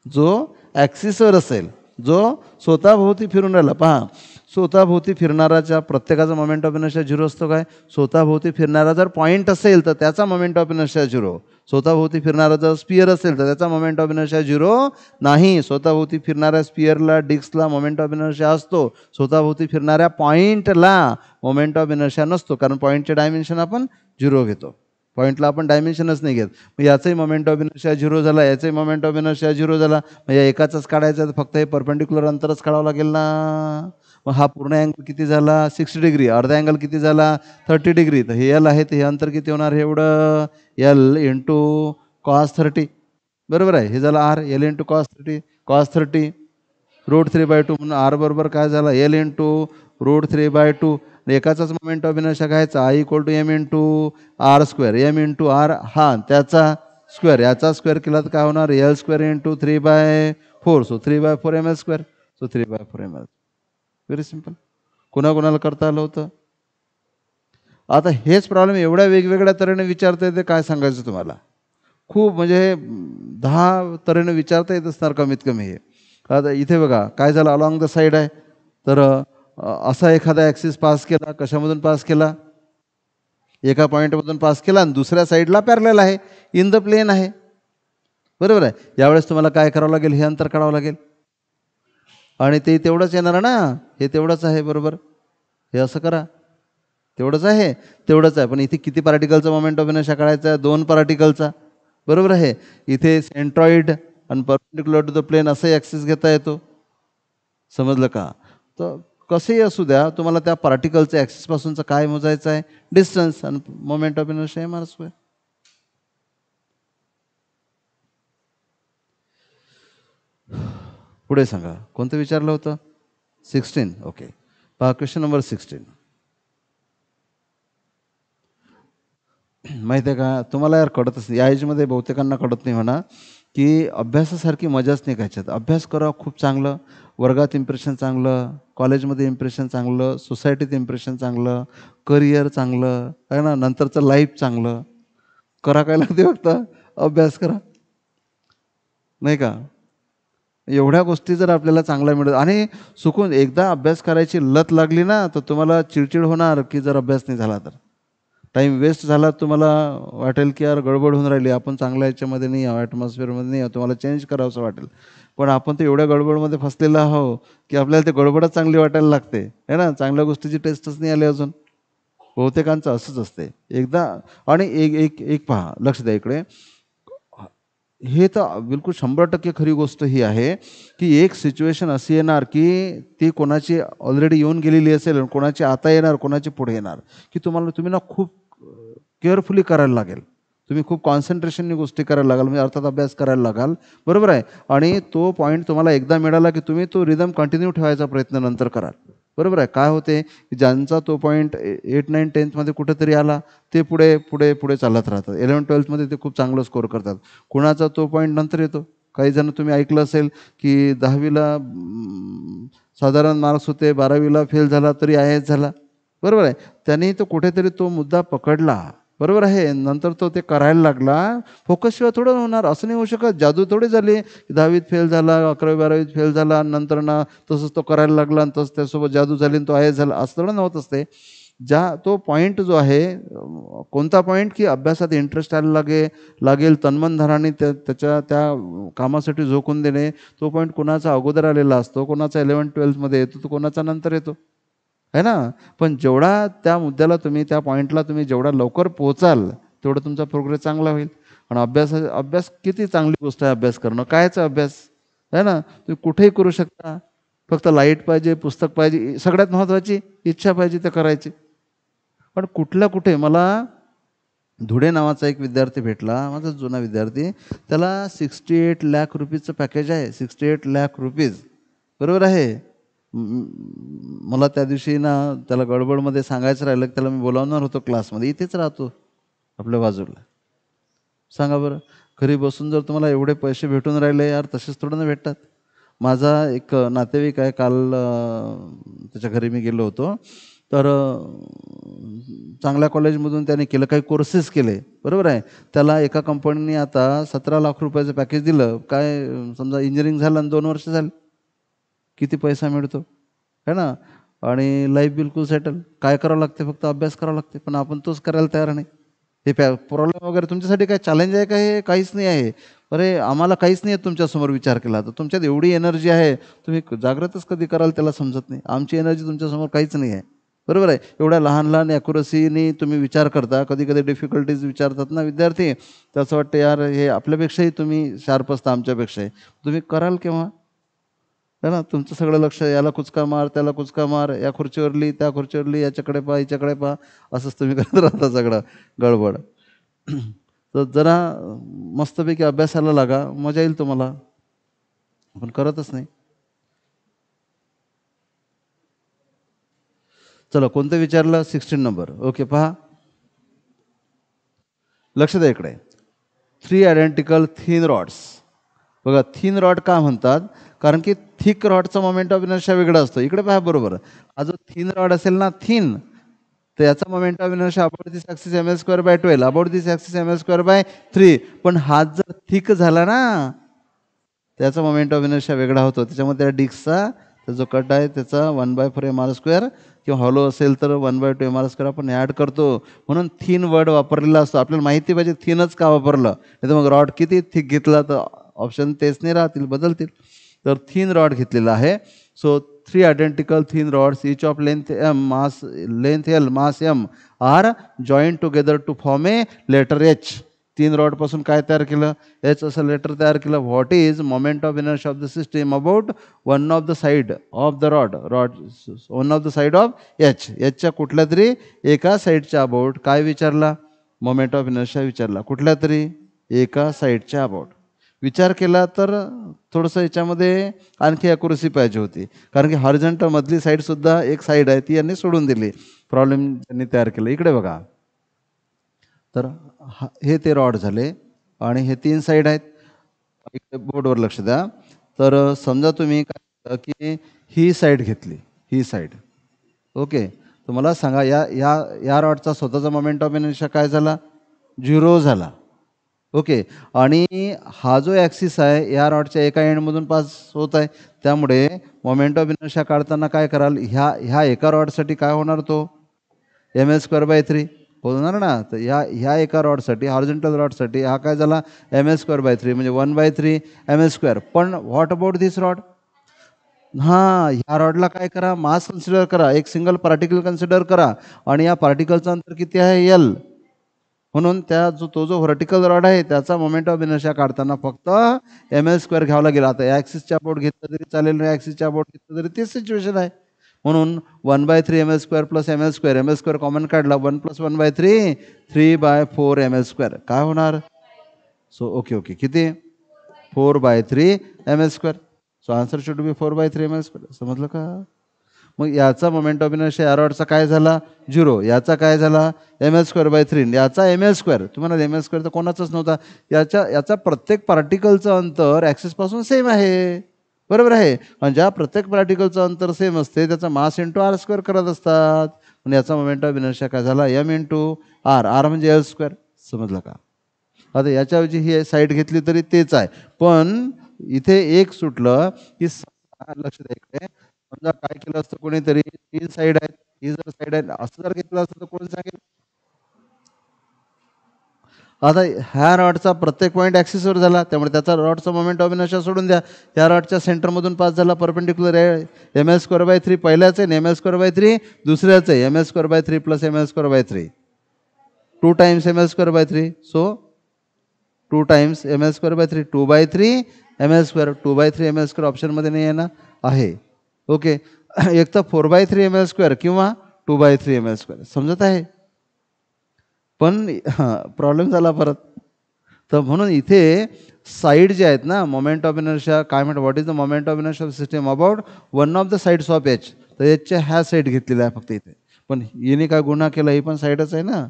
जो ॲक्सिसवर असेल, जो स्वतःभोवती फिरून राहिला. पहा, स्वतःभोवती फिरणाराच्या प्रत्येकाचा मोमेंट ऑफ इनर्शिया 0 असतो काय. स्वतःभोवती फिरणारा जर पॉईंट असेल तर त्याचा मोमेंट ऑफ इनर्शिया 0. स्वतःभोवती फिरणारा जर स्पियर असेल तर त्याचा मोमेंट ऑफ इनर्शिया 0 नाही. स्वतःभोवती फिरणाऱ्या स्पियरला, डिस्कला मोमेंट ऑफ इनर्शिया असतो. स्वतःभोवती फिरणाऱ्या पॉईंटला मोमेंट ऑफ इनर्शिया नसतो, कारण पॉईंटचे डायमेन्शन आपण 0 घेतो. पॉईंटला आपण डायमेन्शनच नाही घेत. मग याचाही मोमेंट ऑफ इनर्शिया 0 झाला, याचाही मोमेंट ऑफ इनर्शिया 0 झाला. मग या एकाचाच काढायचा तर फक्त हे परपेंडिक्युलर अंतरच काढावं लागेल ना. मग हा पूर्ण अँगल किती झाला 60 डिग्री, अर्धा अँगल किती झाला 30 डिग्री. तर हे एल आहे, तर हे अंतर किती होणार, हे एवढं एल इंटू कॉस 30, बरोबर आहे. हे झालं आर, एल इंटू कॉस 30 √3/2. म्हणून आर बरोबर काय झाला एल इंटू √3/2. एकाचाच मोमेंट ऑफ इनर्शिया घ्यायचा, I = m into R square. M into R हा त्याचा स्क्वेअर, याचा स्क्वेअर केला तर काय होणार L² into 3/4. So 3/4 ml². So 3/4 ml. Very simple. कोणाकोणाला करता आलं होतं. आता हेच प्रॉब्लेम एवढ्या वेगवेगळ्या तऱ्हेने विचारता येते, काय सांगायचं तुम्हाला. खूप म्हणजे 10 तऱ्हेने विचारता येत असणार कमीत कमी हे. आता इथे बघा काय झालं, अलॉंग द साईड आहे, तर असा एखादा ॲक्सिस पास केला. कशामधून पास केला, एका पॉईंटमधून पास केला, आणि दुसऱ्या साईडला पॅरलल आहे, इन द प्लेन आहे, बरोबर आहे. यावेळेस तुम्हाला काय करावं लागेल, हे अंतर काढावं लागेल, आणि ते तेवढंच येणार ना, हे तेवढंच आहे, बरोबर. हे असं करा, तेवढंच आहे, पण इथे किती पार्टिकलचा मोमेंट ऑफ इनर्शिया काढायचा आहे, 2 पार्टिकलचा, बरोबर आहे. इथे सेंट्रॉइड आणि परपेंडिक्युलर टू द प्लेन असंही ॲक्सिस घेता येतो, समजलं का. तर कसेही असू द्या, तुम्हाला त्या पार्टिकलचं ॲक्सिसपासूनचं काय मोजायचं आहे, डिस्टन्स, आणि मोमेंट ऑफ इनर्शिया m². पुढे सांगा, कोणतं विचारलं होतं 16. ओके, पहा क्वेश्चन नंबर 16. माहिती आहे का तुम्हाला यार, कळतच नाही या एजमध्ये, बहुतेकांना कळत नाही म्हणा, की अभ्यासासारखी मजाच नाही घ्यायच्यात. अभ्यास करा खूप चांगलं, वर्गात इम्प्रेशन चांगलं, कॉलेजमध्ये इम्प्रेशन चांगलं, सोसायटीत इम्प्रेशन चांगलं, करिअर चांगलं आहे ना, नंतरचं लाईफ चांगलं. करा काय लागते फक्त अभ्यास करा, नाही का. एवढ्या गोष्टी जर आपल्याला चांगल्या मिळत, आणि चुकून एकदा अभ्यास करायची लत लागली ना, तर तुम्हाला चिडचिड होणार की जर अभ्यास नाही झाला तर. टाईम वेस्ट झाला, तुम्हाला वाटेल की यार गडबड होऊन राहिली, आपण चांगल्या याच्यामध्ये नाही आहो, ॲटमॉस्फिअरमध्ये नाही आहो, तुम्हाला चेंज करावंसं वाटेल. पण आपण तर एवढ्या गडबडमध्ये फसलेलो आहो की आपल्याला ते गडबडच चांगली वाटायला लागते, है ना. चांगल्या गोष्टीची टेस्टच नाही आली अजून. बहुतेकांचं असंच असते एकदा. आणि एक पहा, लक्ष द्या इकडे, हे तर बिलकुल 100% खरी गोष्ट ही आहे की एक सिच्युएशन अशी येणार की ती कोणाची ऑलरेडी येऊन गेलेली असेल, कोणाची आता येणार, कोणाची पुढे येणार, की तुम्ही ना खूप केअरफुली करायला लागेल. तुम्ही खूप कॉन्सन्ट्रेशननी गोष्टी करायला लागाल, म्हणजे अर्थात अभ्यास करायला लागाल, बरोबर आहे. आणि तो पॉईंट तुम्हाला एकदा मिळाला की तुम्ही तो रिदम कंटिन्यू ठेवायचा प्रयत्न नंतर कराल, बरोबर आहे. काय होते की ज्यांचा तो पॉईंट 8, 9, 10मध्ये कुठेतरी आला ते पुढे पुढे पुढे चालत राहतात. 11, 12मध्ये ते खूप चांगलं स्कोअर करतात. कुणाचा तो पॉईंट नंतर येतो. काही जण तुम्ही ऐकलं असेल की 10वीला साधारण मार्क्स होते, 12वीला फेल झाला तरी IAS झाला, बरोबर आहे. त्यांनी तो कुठेतरी तो मुद्दा पकडला, बरोबर आहे. नंतर तो ते करायला लागला. फोकसशिवाय थोडं होणार, असं नाही होऊ शकत. जादू थोडी झाली 10वीत फेल झाला, 11वी 12वीत फेल झाला, नंतर ना तसंच तो करायला लागला आणि तसं त्यासोबत जादू झाली आणि तो IAS झाला, असं थोडं नव्हत असते. तो पॉईंट जो आहे, कोणता पॉईंट की अभ्यासात इंटरेस्ट यायला लागेल तन्मन धनाने त्याच्या त्या कामासाठी झोकून देणे. तो पॉईंट कोणाचा अगोदर आलेला असतो, कोणाचा 11, 12मध्ये येतो, तो कोणाचा नंतर येतो, है ना. पण जेवढा त्या मुद्द्याला तुम्ही, त्या पॉईंटला तुम्ही जेवढा लवकर पोहोचाल तेवढं तुमचा प्रोग्रेस चांगला होईल. आणि अभ्यास किती चांगली गोष्ट आहे अभ्यास करणं. कायचा अभ्यास आहे ना, तुम्ही कुठेही करू शकता. फक्त लाईट पाहिजे, पुस्तक पाहिजे, सगळ्यात महत्त्वाची इच्छा पाहिजे ते करायची. पण कुठल्या कुठे मला धुळे नावाचा एक विद्यार्थी भेटला, माझा जुना विद्यार्थी. त्याला 68 लाख रुपीजचं पॅकेज आहे, 68 लाख रुपीज, बरोबर आहे. मला त्या दिवशी ना त्याला गडबडमध्ये सांगायचं राहिलं की त्याला मी बोलावणार होतो क्लासमध्ये. इथेच राहतो आपल्या बाजूला. सांगा बरं, घरी बसून जर तुम्हाला एवढे पैसे भेटून राहिले यार, तसेच थोडं ना भेटतात. माझा एक नातेवाईक आहे, काल त्याच्या घरी मी गेलो होतो. तर चांगल्या कॉलेजमधून त्याने केलं, काही कोर्सेस केले, बरोबर आहे. त्याला एका कंपनीने आता 17 लाख रुपयाचं पॅकेज दिलं. काय समजा इंजिनिअरिंग झालं आणि 2 वर्ष झाली, किती पैसा मिळतो, है ना. आणि लाईफ बिलकुल सेटल. काय करावं लागते, फक्त अभ्यास करावा लागते. पण आपण तोच करायला तयार नाही. हे प्रॉब्लेम वगैरे तुमच्यासाठी काय चॅलेंज आहे का? हे काहीच नाही आहे. अरे आम्हाला काहीच नाही आहे तुमच्यासमोर विचार केला तर. तुमच्यात एवढी एनर्जी आहे, तुम्ही जागृतच कधी कराल त्याला समजत नाही. आमची एनर्जी तुमच्यासमोर काहीच नाही आहे, बरोबर आहे. एवढ्या लहान लहान ॲक्युरसीनी तुम्ही विचार करता. कधी कधी डिफिकल्टीज विचारतात ना विद्यार्थी, तर असं वाटतं यार हे आपल्यापेक्षाही तुम्ही शार्प असता आमच्यापेक्षाही. तुम्ही कराल केव्हा, है ना. तुमचं सगळं लक्ष याला कुचका मार, त्याला कुचका मार, या खुर्चीवरली त्या खुर्चीवरली, याच्याकडे पहा, याच्याकडे पहा, असंच तुम्ही करत राहता सगळं गडबड. तर जरा मस्तपैकी अभ्यासाला लागा, मजा येईल तुम्हाला. आपण करतच नाही. चला, कोणतं विचारलं? 16 नंबर. ओके, पहा, लक्ष द्या इकडे. 3 आयडेंटिकल थिन रॉड्स. बघा, थिन रॉड का म्हणतात? कारण की थिक रॉडचा मोमेंट ऑफ इनर्शिया वेगळा असतो. इकडे पहा, बरोबर. हा जो थिन रॉड असेल ना, थिन, तर याचा moment of inertia about this axis ml²/12, about this axis ml²/3. पण हात जर थिक झाला ना, त्याचा मोमेंट ऑफ इनर्शिया वेगळा होतो. त्याच्यामध्ये त्या डिस्कचा जो कट आहे त्याचा 1/4 mr², किंवा हॉलो असेल तर 1/2 mr² आपण ॲड करतो. म्हणून थिन वर्ड वापरलेला असतो. आपल्याला माहिती पाहिजे थिनच का वापरलं, नाही तर मग रॉड किती थिक घेतला तर ऑप्शन तेच नाही राहतील, बदलतील. तर थिन रॉड घेतलेला आहे. So 3 identical thin rods, each of length L, mass M, are joint together to form a letter H. 3 रॉडपासून काय तयार केलं? H असं लेटर तयार केलं. What is moment of inertia of the system about one of the side of the one of the side of H. Hच्या कुठल्या तरी एका साईडच्या अबाउट काय विचारला? मोमेंट ऑफ इनर्शिया विचारला. कुठल्या तरी एका साईडच्या अबाउट विचार केला तर थोडंसं याच्यामध्ये आणखी ॲक्युरसी पाहिजे होती. कारण की हॉरिझॉन्टल मधली साईडसुद्धा एक साईड आहे, ती यांनी सोडून दिली. प्रॉब्लेम त्यांनी तयार केला. इकडे बघा, तर हे ते रॉड झाले आणि हे 3 साईड आहेत. इकडे बोर्डवर लक्ष द्या. तर समजा तुम्ही काय की ही साईड घेतली, ही साईड, ओके. तर मला सांगा, या रॉडचा स्वतःचा मोमेंट ऑफ इनर्शिया काय झाला? 0 झाला, ओके. आणि हा जो ॲक्सिस आहे या रॉडच्या एका एंडमधून पास होत आहे. त्यामुळे मोमेंट ऑफ इनर्शिया काढताना काय कराल? ह्या एका रॉडसाठी काय होणार? तो ml²/3 होणार ना. तर ह्या एका रॉडसाठी, हॉरिझॉन्टल रॉडसाठी हा काय झाला? ml²/3 म्हणजे 1/3 ml². पण व्हॉट अबाउट दिस रॉड? हां, ह्या रॉडला काय करा? मास कन्सिडर करा, एक सिंगल पार्टिकल कन्सिडर करा. आणि या पार्टिकलचं अंतर किती आहे? L. म्हणून तो जो व्हर्टिकल रॉड आहे त्याचा मोमेंट ऑफ इनर्शिया काढताना फक्त ml² घ्यावा लागेल. आता ॲक्सिसच्या बोट घेतलं तरी चालेल, ॲक्सिसच्या बोट घेतलं तरी तेच सिच्युएशन आहे. म्हणून 1/3 ml² प्लस ml² कॉमन काढला 1 + 1/3 3/4 ml². काय होणार? सो ओके किती 4/3 ml². So answer should be 4/3 ml². समजलं का? मग याचा मोमेंट ऑफ इनर्शिया या रॉडचा काय झाला 0, याचा काय झाला ml²/3, याचा ml². तुम्हाला ml² तर कोणाचाच नव्हता. याचा प्रत्येक पार्टिकलचं अंतर ॲक्सिसपासून सेम आहे, बरोबर आहे. आणि ज्या प्रत्येक पार्टिकलचं अंतर सेम असते त्याचा मास इंटू r² करत असतात. पण याचा मोमेंट ऑफ इनर्शिया काय झाला m इंटू r म्हणजे l². समजलं का? आता याच्याऐवजी ही साईड घेतली तरी तेच आहे, पण इथे एक सुटलं की लक्ष द्या इकडे. समजा काय केलं असतं कोणीतरी 3 साईड आहेत, ही जर साईड आहे असं जर घेतलं असतं तर कोण सांगेल? आता ह्या रॉडचा प्रत्येक पॉईंट ॲक्सिसवर झाला, त्यामुळे त्याचा रॉडचा मोमेंट ऑफ इनर्शिया सोडून द्या. त्या रॉडच्या सेंटरमधून पास झाला परपेंडिक्युलर आहे ml²/3 पहिल्याच आहे, ml²/3 दुसऱ्याच आहे, ml²/3 plus ml²/3 2 times ml²/3. So 2 times ml²/3 2/3 ml². 2/3 ml² ऑप्शनमध्ये नाही आहे ना? आहे. ओके. एक तर 4/3 ml² किंवा 2/3 ml². समजत आहे? पण प्रॉब्लेम झाला परत. तर म्हणून इथे साईड जे आहेत ना, मोमेंट ऑफ इनर्शिया काय म्हणतात, what is the moment of inertia of system about one of the sides of H. तर एचच्या ह्या साईड घेतलेल्या आहे फक्त इथे. पण हिने काय गुन्हा केला, ही पण साईडच आहे ना.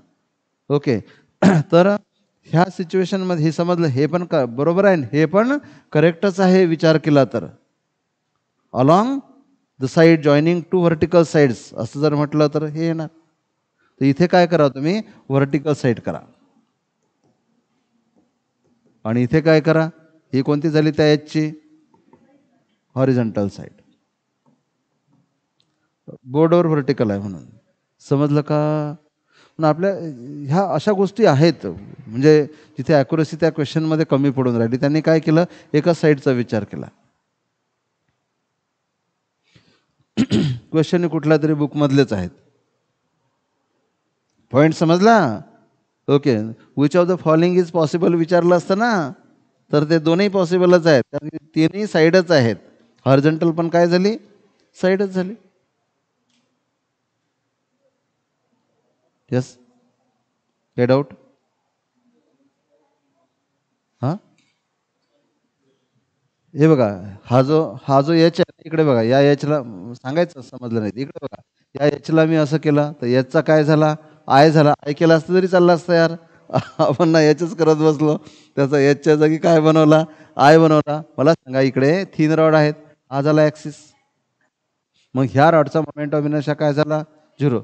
ओके. तर ह्या सिच्युएशनमध्ये हे समजलं, हे पण बरोबर आहे, हे पण करेक्टच आहे विचार केला तर. Along the side joining two vertical sides असं जर म्हटलं तर हे येणार. तर इथे काय करा तुम्ही, व्हर्टिकल साईड करा. आणि इथे काय करा, ही कोणती झाली त्या एचची, हॉरिझॉन्टल साईड. बोर्डवर व्हर्टिकल आहे म्हणून. समजलं का? पण आपल्या ह्या अशा गोष्टी आहेत म्हणजे जिथे ॲक्युरसी त्या क्वेश्चनमध्ये कमी पडून राहिली. त्यांनी काय केलं, एका साईडचा विचार केला. क्वेश्चन कुठल्या तरी बुकमधलेच आहेत. पॉईंट समजला? Okay. Which of the following is possible विचारलं असतं ना, तर ते दोन्ही पॉसिबलच आहेत, कारण तिन्ही साईडच आहेत. हॉरिझॉन्टल पण काय झाली, साईडच झाली. यस, काय डाऊट? हां, हे बघा, हा जो एच आहे इकडे बघा, या एचला सांगायचं समजलं नाही, इकडे बघा, या एचला मी असं केलं तर एचचा काय झाला, आय झाला. आय केला असतं तरी चाललं असतं यार. आपण ना एचच करत बसलो, त्याचा एचच्या जागी काय बनवला, आय बनवला. मला सांगा, इकडे 3 रॉड आहेत, हा झाला ॲक्सिस. मग ह्या रॉडचा मोमेंट ऑफ इनर्शिया काय झाला 0.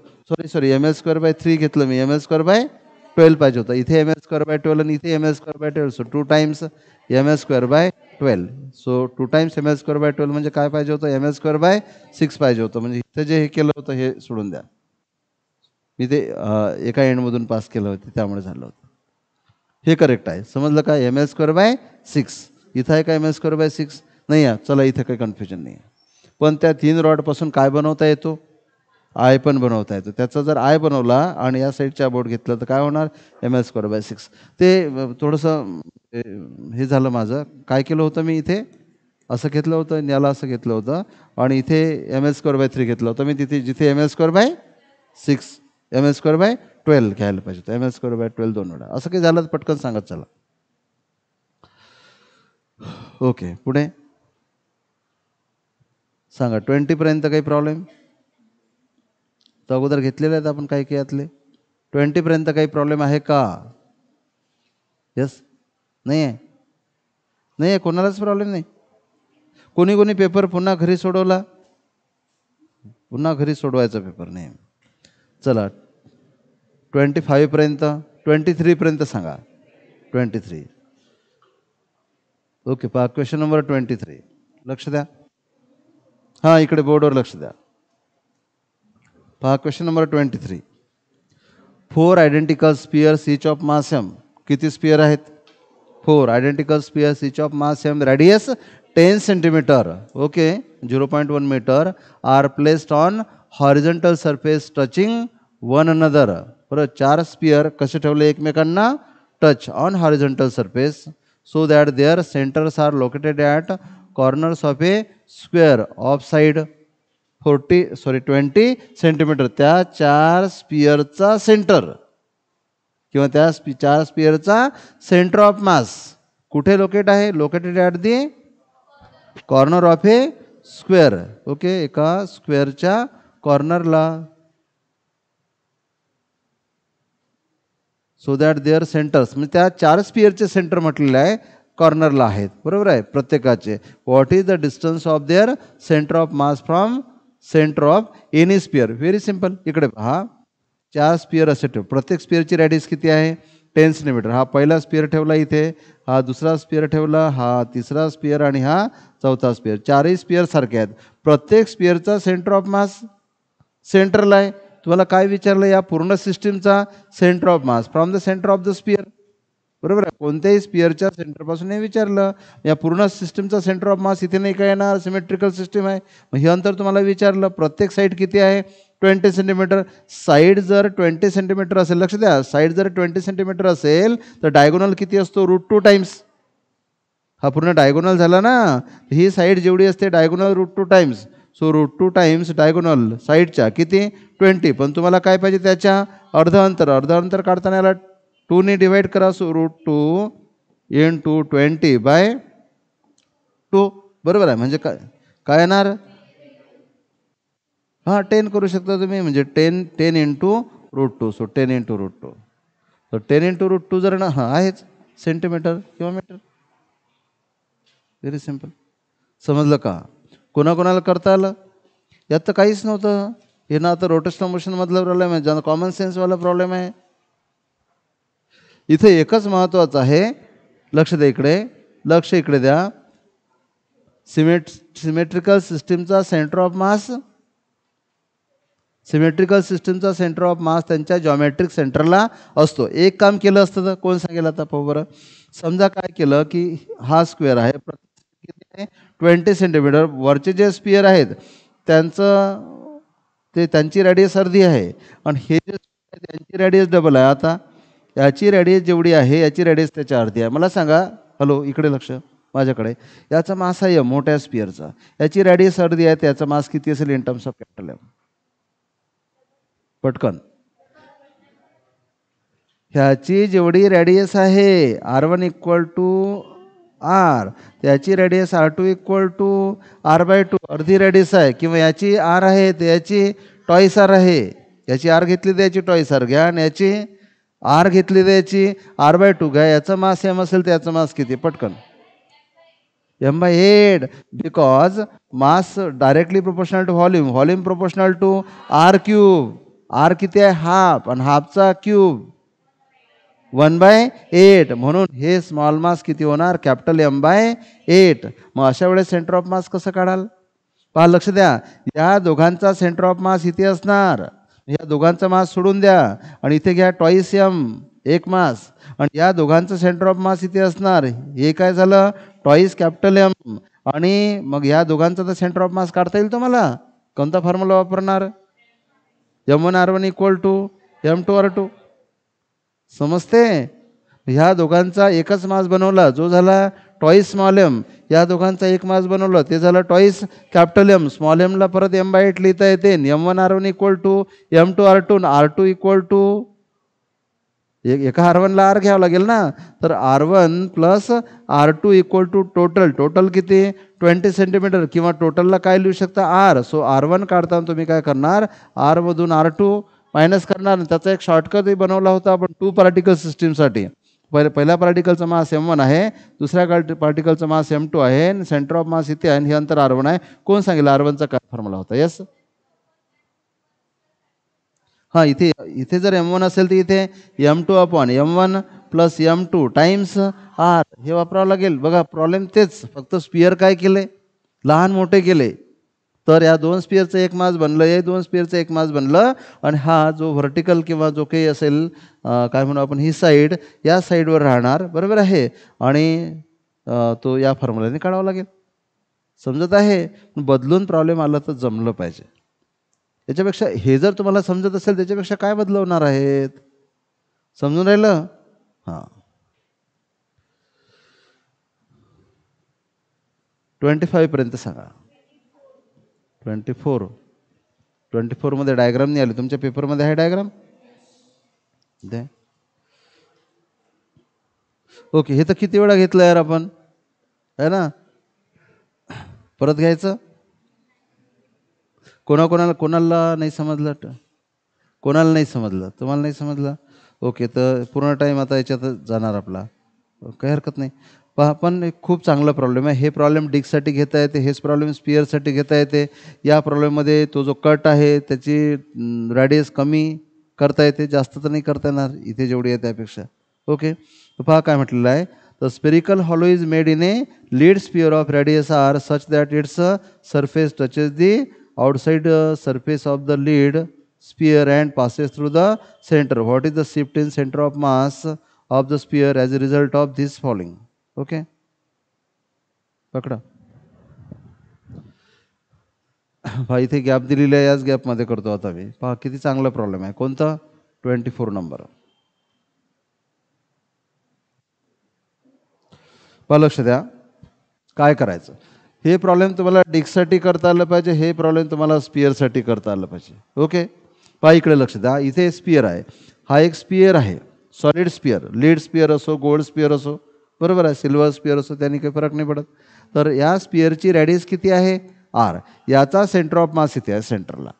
सॉरी ml²/3 घेतलं मी, ml²/12 पाहिजे होतं. इथे ml²/12 आणि इथे ml²/12. So 2 times ml²/12. So 2 times ml²/12 म्हणजे काय पाहिजे होतं, ml²/6 पाहिजे होतं. म्हणजे इथे जे हे केलं होतं हे सोडून द्या, मी ते एका एंडमधून पास केलं होतं त्यामुळे झालं होतं. हे करेक्ट आहे. समजलं का? ml²/6. इथं आहे का ml²/6? नाही आहे. चला, इथे काही कन्फ्युजन नाही आहे. पण त्या 3 रॉडपासून काय बनवता येतो, आय पण बनवता येतो. त्याचा जर आय बनवला आणि या साईडच्या बोर्ड घेतलं तर काय होणार, ml²/6. ते थोडंसं हे झालं माझं. काय केलं होतं मी, इथे असं घेतलं होतं, याला असं घेतलं होतं आणि इथे ml²/3 घेतलं होतं मी. जिथे ml²/6 ml²/12 घ्यायला पाहिजे होतं. ml²/12 2 वेळा. असं काही झालं तर पटकन सांगत चला. ओके, पुढे सांगा. 20 पर्यंत काही प्रॉब्लेम? तर अगोदर घेतलेले आहेत आपण काही काही यातले. 20 पर्यंत काही प्रॉब्लेम आहे का? यस, नाही आहे? नाही आहे, कोणालाच प्रॉब्लेम नाही. कोणी पेपर पुन्हा घरी सोडवला? पुन्हा घरी सोडवायचा पेपर नाही. चला, 25 पर्यंत, 23 पर्यंत सांगा. 23. ओके, पहा क्वेश्चन नंबर 23. लक्ष द्या. हां, इकडे बोर्डवर लक्ष द्या. पहा question number 23. 4 identical spheres each of mass m. किती स्पियर आहेत? 4 identical spheres each of mass m, radius 10 centimetre, okay, 0.1 metre, are placed on horizontal surface touching one another. बरं, 4 स्पियर कसे ठेवले एकमेकांना, touch on horizontal surface, so that their centres are located at corners of a square of side 20 centimetre त्या 4 स्पिअरचा centre किंवा त्या 4 स्पिअरचा centre of मास कुठे locate आहे? Located at the corner of a square. Okay, एका स्क्वेअरच्या कॉर्नरला. So that their centres म्हणजे त्या 4 स्पिअरचे centre म्हटलेलं आहे कॉर्नरला आहेत. बरोबर आहे प्रत्येकाचे. What is the distance of their centre of mass from centre of any sphere? Very simple. इकडे पहा 4 स्पिअर असे ठेव. प्रत्येक स्पिअरची रॅडियस किती आहे? 10 सेंटीमीटर. हा पहिला स्पिअर ठेवला इथे, हा दुसरा स्पिअर ठेवला, हा तिसरा स्पिअर आणि हा चौथा स्पिअर. 4ही स्पिअर सारखे आहेत. प्रत्येक स्पिअरचा सेंटर ऑफ मास सेंटरला आहे. तुम्हाला काय विचारलं? या पूर्ण सिस्टीमचा centre of mass from the centre of the sphere. बरोबर आहे. कोणत्याही स्पिअरच्या सेंटरपासून हे विचारलं. या पूर्ण सिस्टीमचा सेंटर ऑफ मास इथे नाही काय येणार, सिमेट्रिकल सिस्टीम आहे. मग हे अंतर तुम्हाला विचारलं. प्रत्येक साईड किती आहे? 20 सेंटीमीटर. साईड जर 20 सेंटीमीटर असेल, लक्ष द्या, साईड जर 20 सेंटीमीटर असेल तर डायगोनल किती असतो? √2 टाइम्स. हा पूर्ण डायगोनल झाला ना. ही साईड जेवढी असते diagonal √2 times. So √2 times diagonal साईडच्या किती? 20. पण तुम्हाला काय पाहिजे? त्याच्या अर्ध अंतर. अर्ध अंतर काढताना याला 2 ने डिवाइड करा. सो √2 × 20/2. बरोबर आहे. म्हणजे काय काय येणार? हां 10 करू शकता तुम्ही. म्हणजे 10 × √2. सो 10 × √2. सो 10 × √2 जर ना हां आहेच सेंटीमीटर किंवा मीटर. Very simple. समजलं का? कोणाकोणाला करता आलं? यात तर काहीच नव्हतं. हे ना आता रोटेशनल मोशनमधला प्रॉब्लेम आहे, ज्यांना कॉमन सेन्सवाला प्रॉब्लेम आहे. इथे एकच महत्त्वाचं आहे. लक्ष द्या इकडे, लक्ष इकडे द्या. सिमेट्रिकल सिस्टीमचा सेंटर ऑफ मास, सिमेट्रिकल सिस्टीमचा सेंटर ऑफ मास त्यांच्या जॉमेट्रिक सेंटरला असतो. एक काम केलं असतं तर कोण सांगेल आता पाहू बरं. समजा काय केलं की हा स्क्वेअर आहे, किती आहे? 20 सेंटीमीटर. वरचे जे स्पिअर आहेत त्यांची रॅडियस अर्धी आहे आणि हे जे त्यांची रॅडियस डबल आहे. आता याची रॅडियस जेवढी आहे याची रॅडियस त्याच्या अर्धी आहे. मला सांगा, हॅलो इकडे लक्ष माझ्याकडे. याचा मास आहे मोठ्या स्पिअरचा, याची रॅडियस अर्धी आहे, त्याचा मास किती असेल in terms of capital M? पटकन. ह्याची जेवढी रॅडियस आहे R1 = R, त्याची रॅडियस R2 = R/2. अर्धी रॅडियस आहे. किंवा याची R आहे तर याची टॉईस R आहे. याची R घेतली तर याची टॉईस R घ्या आणि याची R घेतली तर याची R/2 घ्या. याचा मास M असेल तर याचा मास किती? पटकन. m/8. Because mass directly proportional to volume, volume proportional to R³. R किती आहे? हाफ. आणि हाफचा क्यूब 1/8. म्हणून हे स्मॉल मास किती होणार? Capital M/8. मग अशा वेळेस सेंटर ऑफ मास कसं काढाल? पहा लक्ष द्या. या दोघांचा सेंटर ऑफ मास इथे असणार. या दोघांचा मास सोडून द्या आणि इथे घ्या टॉईस M, एक मास. आणि या दोघांचं सेंटर ऑफ मास इथे असणार. हे काय झालं? Twice capital M. आणि मग या दोघांचा तर सेंटर ऑफ मास काढता येईल तुम्हाला. कोणता फॉर्म्युला वापरणार? M1R1 = M2R2. समजते? ह्या दोघांचा एकच मास बनवला, जो झाला टॉईस स्मॉल M. या दोघांचा एक मास बनवलं, ते झालं twice capital M. Small M ला परत M/8 लिहिता येते. M1R1 = M2R2. R2 = एका R1 ला R घ्यावं लागेल ना. तर R1 + R2 = टोटल किती? 20 सेंटीमीटर. किंवा टोटलला काय लिहू शकता? R. सो R1 काढताना तुम्ही काय करणार? R मधून R2 मायनस करणार. त्याचा एक शॉर्टकटही बनवला होता आपण 2 पार्टिकल सिस्टीमसाठी. पहिल्या पार्टिकलचा मास M1 आहे, दुसऱ्या पार्टिकलचा मास M2 आहे, सेंटर ऑफ मास इथे आहे आणि हे अंतर R1 आहे. कोण सांगेल R1चा काय फॉर्म्युला होता? येस. हां इथे जर M1 असेल तर इथे M2/M1 + M2 टाइम्स R हे वापरावं लागेल. बघा प्रॉब्लेम तेच, फक्त स्पिअर काय केले? लहान मोठे केले. तर या 2 स्पिअरचं एक मास बनलं, या 2 स्पिअरचं एक मास बनलं. आणि हा जो व्हर्टिकल किंवा जो काही असेल काय म्हणू आपण, ही साईड या साईडवर राहणार. बरोबर आहे. आणि तो या फॉर्म्युल्याने काढावा लागेल. समजत आहे? बदलून प्रॉब्लेम आला तर जमलं पाहिजे. याच्यापेक्षा हे जर तुम्हाला समजत असेल त्याच्यापेक्षा काय बदलवणार आहेत? समजून राहिलं? हां 25 पर्यंत सांगा. 24. 24मध्ये डायग्राम नाही आले तुमच्या पेपरमध्ये आहे डायग्राम द्या. ओके, हे तर किती वेळा घेतलं यार आपण, आहे ना. परत घ्यायचं. कोणाला नाही समजलं, कोणाला नाही समजलं, तुम्हाला नाही समजलं. ओके, तर पूर्ण टाईम आता याच्यात जाणार आपला, काही हरकत नाही. पहा, पण एक खूप चांगला प्रॉब्लेम आहे. हे प्रॉब्लेम डिगसाठी घेता येते, हेच प्रॉब्लेम स्पिअरसाठी घेता येते. या प्रॉब्लेममध्ये तो जो कट आहे त्याची रॅडियस कमी करता येते, जास्त तर नाही करता येणार इथे जेवढी आहे त्यापेक्षा. ओके, तर पहा काय म्हटलेलं आहे. The spherical hollow is made in a lead sphere of radius r such that its surface touches the outside surface of the lead sphere and passes through the center. What is the shift in center of mass of the sphere as a result of this falling? Okay, पकडा. पहा इथे gap दिलेला आहे, याच गॅपमध्ये करतो आता मी. पहा किती चांगला प्रॉब्लेम आहे. कोणता? 24 नंबर. पहा लक्ष द्या काय करायचं. हे प्रॉब्लेम तुम्हाला डिगसाठी करता आलं पाहिजे, हे प्रॉब्लेम तुम्हाला स्पिअरसाठी करता आलं पाहिजे. ओके, पहा इकडे लक्ष द्या. इथे स्पिअर आहे, हा एक स्पिअर आहे, सॉलिड स्पिअर, लीड स्पिअर असो, गोल्ड स्पिअर असो, बरोबर आहे, सिल्वर स्पिअर असो, त्यांनी काही फरक नाही पडत. तर या स्पिअरची रॅडियस किती आहे? आर. याचा सेंटर ऑफ मास इथे आहे सेंटरला.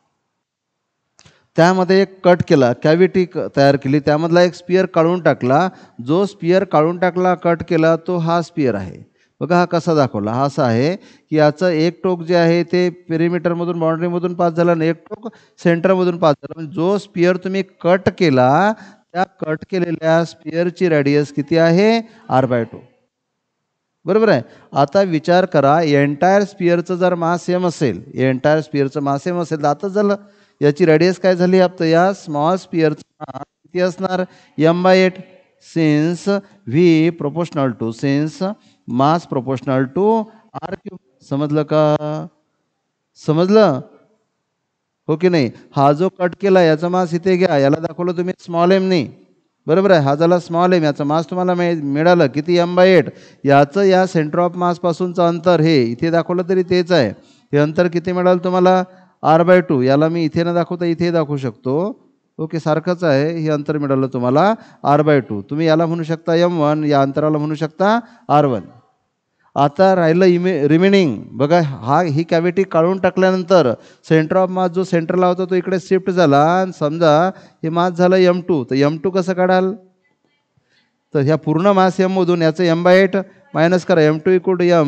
त्यामध्ये एक कट केला, कॅव्हिटी तयार केली, त्यामधला एक स्पिअर काढून टाकला. जो स्पिअर काढून टाकला, कट केला, तो हा स्पिअर आहे. बघा हा कसा दाखवला, हा असा आहे की याचं एक टोक जे आहे ते पेरिमीटरमधून, बाउंड्रीमधून पास झालं आणि एक टोक सेंटरमधून पास झालं. म्हणजे जो स्पिअर तुम्ही कट केला, त्या कट केलेल्या स्पिअरची रॅडियस किती आहे? r/2. बरोबर आहे. आता विचार करा, एंटायर स्पिअरचं जर मास एम असेल, एंटायर स्पिअरचं मास एम असेल, तर आता झालं याची रॅडियस काय झाली? आता या स्मॉल स्पिअरचं मास किती असणार? m/8. Since V proportional to, since mass proportional to r³. समजलं का? समजलं हो की नाही? हा जो कट केला याचा मास इथे घ्या, याला दाखवलं तुम्ही स्मॉल एम नाही, बरोबर आहे. हा झाला स्मॉल एम, याचा मास तुम्हाला मिळालं किती? m/8. याचं या सेंटर ऑफ मास पासूनचं अंतर हे इथे दाखवलं तरी तेच आहे. हे अंतर किती मिळालं तुम्हाला? r/2. याला मी इथे न दाखवता इथे दाखवू शकतो. ओके, सारखंच आहे. हे अंतर मिळालं तुम्हाला r/2. तुम्ही याला म्हणू शकता m1, या अंतराला म्हणू शकता r1. आता राहिलं रिमेनिंग. बघा, ही कॅव्हिटी काढून टाकल्यानंतर सेंटर ऑफ मास जो सेंटरला होता तो इकडे शिफ्ट झाला. आणि समजा हे मास झालं m2, तर m2 कसं काढाल? तर ह्या पूर्ण मास mमधून याचं m/8 मायनस करा. m2 =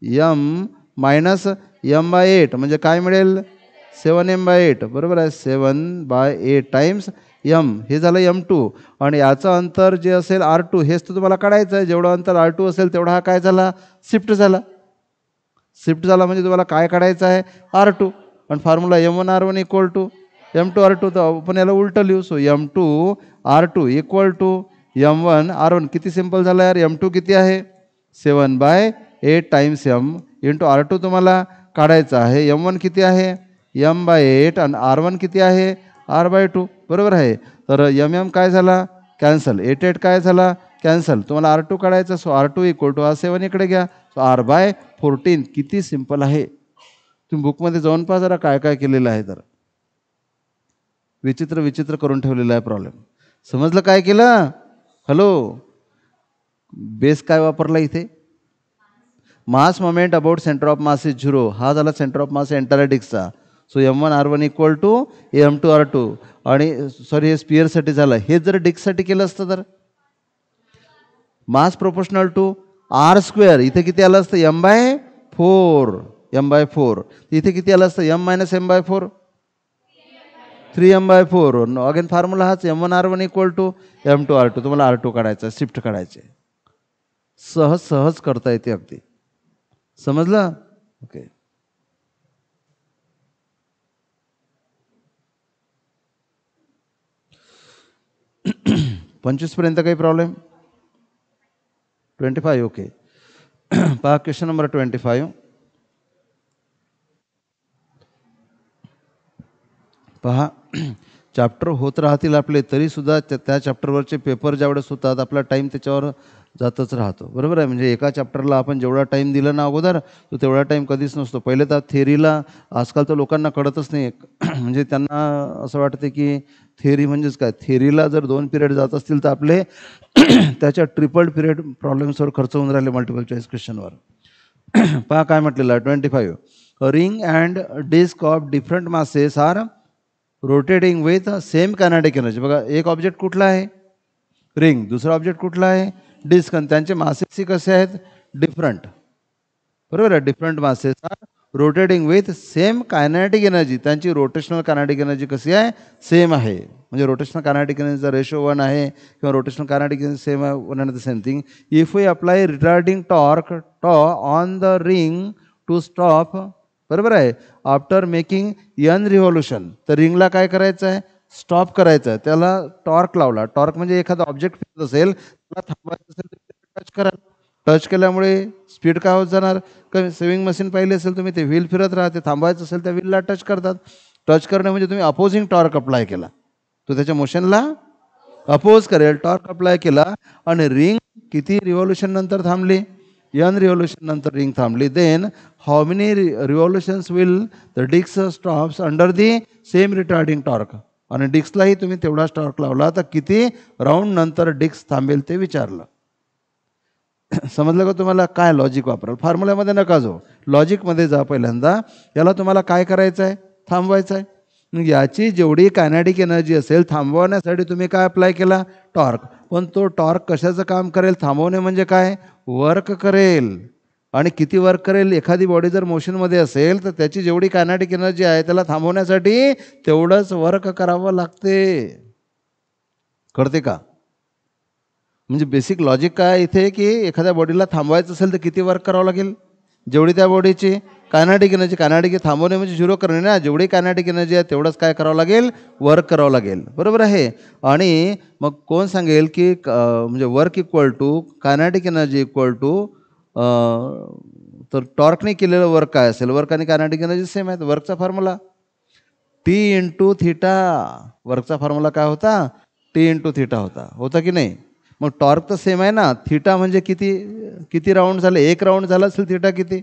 m मायनस m/8 म्हणजे काय मिळेल? 7m/8. बरोबर आहे, 7/8 टाइम्स m. हे झालं m2. आणि याचं अंतर जे असेल r2, हेच तर तुम्हाला काढायचं आहे. जेवढं अंतर r2 असेल तेवढा हा काय झाला? शिफ्ट झाला. शिफ्ट झाला म्हणजे तुम्हाला काय काढायचं आहे? r2. आणि फॉर्म्युला m1r1 = m2r2. तर आपण याला उलटं लिहू. So m2r2 = m1r1. किती सिंपल झालं यार. m2 किती आहे? 7/8 टाइम्स m इंटू r2 तुम्हाला काढायचं आहे. m1 किती आहे? m/8. आणि r1 किती आहे? r/2. बरोबर आहे. तर m काय झाला? कॅन्सल. 8 काय झाला? कॅन्सल. तुम्हाला r2 काढायचा. सो r2 = 7 इकडे घ्या. So r/14. किती सिंपल आहे. तुम्ही बुकमध्ये जाऊन पहा जरा काय काय केलेलं आहे. तर विचित्र विचित्र करून ठेवलेला आहे प्रॉब्लेम. समजलं काय केलं? हॅलो, बेस काय वापरला इथे? Mass moment about centre of mass is 0. हा झाला सेंटर ऑफ मास एंटायर डिस्कचा. So m1r1 = m2r2. आणि सॉरी, हे स्पिअरसाठी झालं. हे जर डिस्कसाठी केलं असतं तर मास प्रोपोर्शनल टू r². इथे किती आलं असतं? m/4. m/4. इथे किती आलं असतं? m - m/4, 3m/4. Again formula हाच, m1r1 = m2r2. तुम्हाला r2 काढायचा, शिफ्ट काढायचे. सहज सहज करता येते अगदी. समजलं? ओके. 25 पर्यंत काही प्रॉब्लेम? 25. ओके. पहा क्वेश्चन नंबर 25. पहा, चॅप्टर होत राहतील आपले, तरीसुद्धा त्या चॅप्टरवरचे पेपर ज्यावेळेस होतात आपला टाईम त्याच्यावर जातच राहतो. बरोबर आहे. म्हणजे एका चॅप्टरला आपण जेवढा टाईम दिला ना अगोदर, तो तेवढा टाईम कधीच नसतो. पहिले तर थिअरीला आजकाल तर लोकांना कळतच नाही. म्हणजे त्यांना असं वाटते की थिअरी म्हणजेच काय? थिअरीला जर 2 पिरियड जात असतील तर आपले त्याच्या ट्रिपल पिरियड प्रॉब्लेम्सवर खर्च होऊन राहिले मल्टिपल चॉईस क्वेश्चनवर. पहा काय म्हटलेलं आहे 25. Ring and disc of different masses are rotating with same kinetic energy. बघा, एक ऑब्जेक्ट कुठला आहे? रिंग. दुसरा ऑब्जेक्ट कुठला आहे? डिस्क. आणि त्यांचे मासेसही कसे आहेत? डिफरंट. बरोबर आहे. Different masses are rotating with same kinetic energy. त्यांची रोटेशनल कायनेटिक एनर्जी कशी आहे? सेम आहे. म्हणजे रोटेशनल कायनेटिक एनर्जीचा रेशो 1 आहे किंवा रोटेशनल कायनेटिक एनर्जी सेम आहे, 1 and the same thing. If we apply retarding torque on the ring to stop, बरोबर आहे, आफ्टर मेकिंग एन रिव्हॉल्युशन, तर रिंगला काय करायचं आहे? स्टॉप करायचं आहे. त्याला टॉर्क लावला. टॉर्क म्हणजे एखादा ऑब्जेक्ट फिरत असेल, त्याला थांबवायचं असेल तर टच कराल. टच केल्यामुळे स्पीड काय होत जाणार? कमी. सेविंग मशीन पाहिली असेल तुम्ही, ते व्हील फिरत राहते. थांबवायचं असेल त्या व्हीलला टच करतात. टच करणे म्हणजे तुम्ही अपोजिंग टॉर्क अप्लाय केला. तो त्याच्या मोशनला अपोज करेल. टॉर्क अप्लाय केला आणि रिंग किती रिव्हॉल्युशन नंतर थांबली? एन रिव्हॉल्युशन नंतर रिंग थांबली. Then how many revolutions will the disc stops under the same retarding torque. आणि डिस्कलाही तुम्ही तेवढाच टॉर्क लावला तर किती राऊंड नंतर डिस्क थांबेल ते विचारलं. समजलं का तुम्हाला? काय लॉजिक वापराल? फॉर्म्युल्यामध्ये नका जाऊ, लॉजिकमध्ये जा. पहिल्यांदा याला तुम्हाला काय करायचं आहे? थांबवायचं आहे. मग याची जेवढी कायनेटिक एनर्जी असेल थांबवण्यासाठी तुम्ही काय अप्लाय केला? टॉर्क. पण तो टॉर्क कशाचं काम करेल? थांबवणे म्हणजे काय? वर्क करेल. आणि किती वर्क करेल? एखादी बॉडी जर मोशनमध्ये असेल तर त्याची जेवढी कायनेटिक एनर्जी आहे त्याला थांबवण्यासाठी तेवढंच वर्क करावं लागते. कळते का? म्हणजे बेसिक लॉजिक काय इथे की एखाद्या बॉडीला थांबवायचं असेल तर किती वर्क करावं लागेल? जेवढी त्या बॉडीची कायनेटिक एनर्जी. कायनेटिक थांबवणे म्हणजे झिरो करणे ना. जेवढी कायनेटिक एनर्जी आहे तेवढंच काय करावं लागेल? वर्क करावं लागेल. बरोबर आहे. आणि मग कोण सांगेल की म्हणजे work equal to kinetic energy equal to तर टॉर्कने केलेलं वर्क काय असेल? वर्क आणि कायनेटिक एनर्जी सेम आहेत. वर्कचा फॉर्म्युला टी इंटू थिटा. वर्कचा फॉर्म्युला काय होता? टी इंटू थिटा होता की नाही? मग टॉर्क तर सेम आहे ना. थिटा म्हणजे किती किती राऊंड झाले? 1 राऊंड झाला असेल थिटा किती?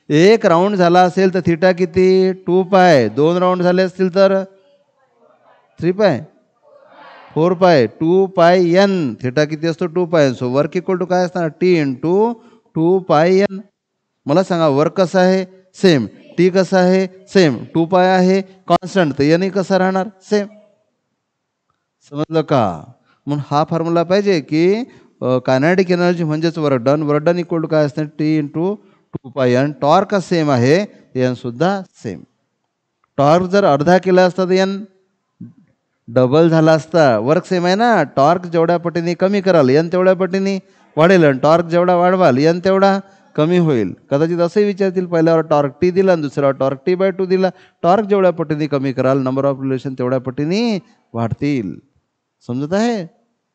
1 राऊंड झाला असेल तर थिटा किती? 2 पाय. 2 राऊंड झाले असतील तर 3 पाय 4 पाय 2 पाय एन. थिटा किती असतो? 2 पाय. सो वर्क इक्वल टू काय असणार? T into 2 pi N. मला सांगा वर्क कसं आहे? सेम. टी कसं आहे? सेम. 2 पाय आहे कॉन्स्टंट, तर एनही कसा राहणार? सेम. समजलं का? म्हणून हा फॉर्म्युला पाहिजे की कायनेटिक एनर्जी म्हणजेच work done. Work done equal to काय असते? T into 2 pi N. Torque same आहे, एन सुद्धा सेम. टॉर्क जर अर्धा केला असता तर एन डबल झाला असता. वर्क सेम आहे ना. टॉर्क जेवढ्या पटीने कमी कराल एन तेवढ्या पटीने वाढेल, आणि टॉर्क जेवढा वाढवाल एन तेवढा कमी होईल. कदाचित असंही विचारतील, पहिल्यावर टॉर्क टी दिला आणि दुसऱ्यावर टॉर्क T/2 दिला. टॉर्क जेवढ्या पटीने कमी कराल नंबर ऑफ रिलेशन तेवढ्या पटीने वाढतील. समजत आहे?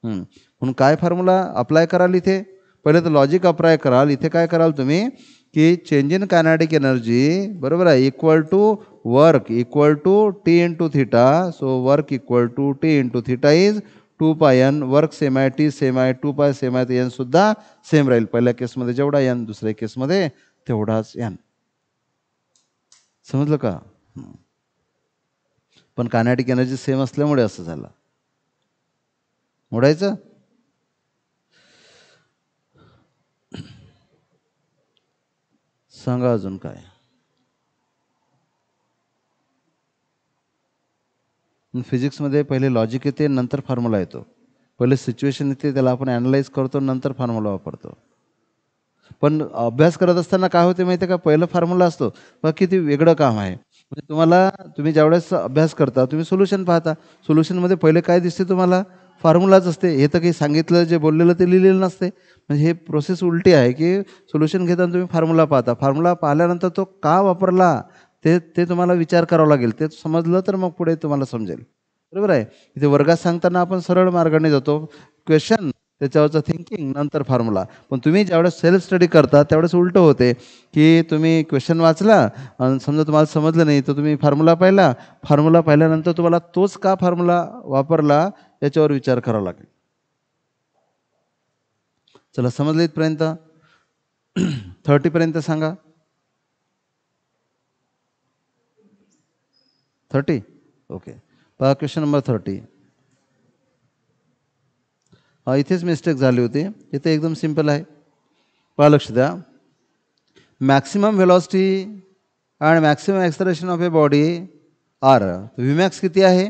म्हणून काय फॉर्म्युला अप्लाय कराल इथे? पहिले तर लॉजिक अप्लाय कराल. इथे काय कराल तुम्ही की चेंज इन कायनेटिक एनर्जी, बरोबर आहे, equal to work equal to T into theta. So work equal to T into theta is 2 pi N. Work same आहे, टी सेम आहे, 2 पाय सेम आहे, तर एन सुद्धा सेम राहील. पहिल्या केसमध्ये जेवढा एन, दुसऱ्या केसमध्ये तेवढाच एन. समजलं का? पण कायनेटिक एनर्जी सेम असल्यामुळे असं झालं. मोडायचं? सांगा अजून काय? फिजिक्समध्ये पहिले लॉजिक येते, नंतर फॉर्म्युला येतो. पहिले सिच्युएशन येते, त्याला आपण ॲनालाइज करतो, नंतर फॉर्म्युला वापरतो. पण अभ्यास करत असताना काय होते माहिती आहे का? पहिलं फॉर्म्युला असतो, मग किती वेगळं काम आहे. म्हणजे तुम्ही ज्यावेळेस अभ्यास करता तुम्ही सोल्युशन पाहता. सोल्युशनमध्ये पहिले काय दिसते तुम्हाला? फॉर्म्युलाच असते. हे तर काही सांगितलं, जे बोललेलं ते लिहिलेलं नसते. म्हणजे हे प्रोसेस उलटी आहे की सोल्युशन घेताना तुम्ही फॉर्म्युला पाहता. फॉर्म्युला पाहिल्यानंतर तो का वापरला ते तुम्हाला विचार करावा लागेल. ते समजलं तर मग पुढे तुम्हाला समजेल. बरोबर आहे. इथे वर्गात सांगताना आपण सरळ मार्गाने जातो. क्वेश्चन, त्याच्यावरचं थिंकिंग, नंतर फॉर्म्युला. पण तुम्ही ज्यावेळेस सेल्फ स्टडी करता त्यावेळेस उलटं होते की तुम्ही क्वेश्चन वाचला आणि समजा तुम्हाला समजलं नाही तर तुम्ही फॉर्म्युला पाहिला. फॉर्म्युला पाहिल्यानंतर तुम्हाला तोच का फॉर्म्युला वापरला याच्यावर विचार करावा लागेल. चला समजलं इथपर्यंत. 30पर्यंत सांगा. 30 ओके. पहा क्वेश्चन नंबर 30. इथेच मिस्टेक झाली होती. इथे एकदम सिंपल आहे. पहा लक्ष द्या. Maximum velocity and maximum acceleration of a body are. V max किती आहे?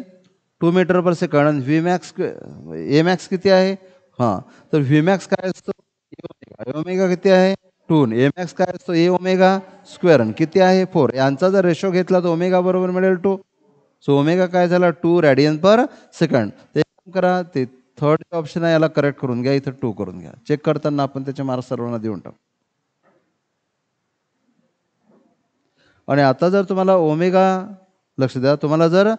2 मीटर पर सेकंड. आणि व्ही मॅक्स ए मॅक्स किती आहे? हां, तर व्ही मॅक्स काय असतो? ए ओमेगा किती आहे? 2. ए मॅक्स काय असतो? ए ओमेगा स्क्वेअर. आणि किती आहे? 4. यांचा जर रेशो घेतला तर ओमेगा बरोबर मिळेल 2. सो ओमेगा काय झाला? 2 रेडियन पर सेकंड. ते करा, ते थर्ड ऑप्शन आहे, याला करेक्ट करून घ्या. इथं 2 करून घ्या. चेक करताना आपण त्याचे मार्क्स सर्वांना देऊन टाकू. आणि आता जर तुम्हाला ओमेगा, लक्ष द्या, तुम्हाला जर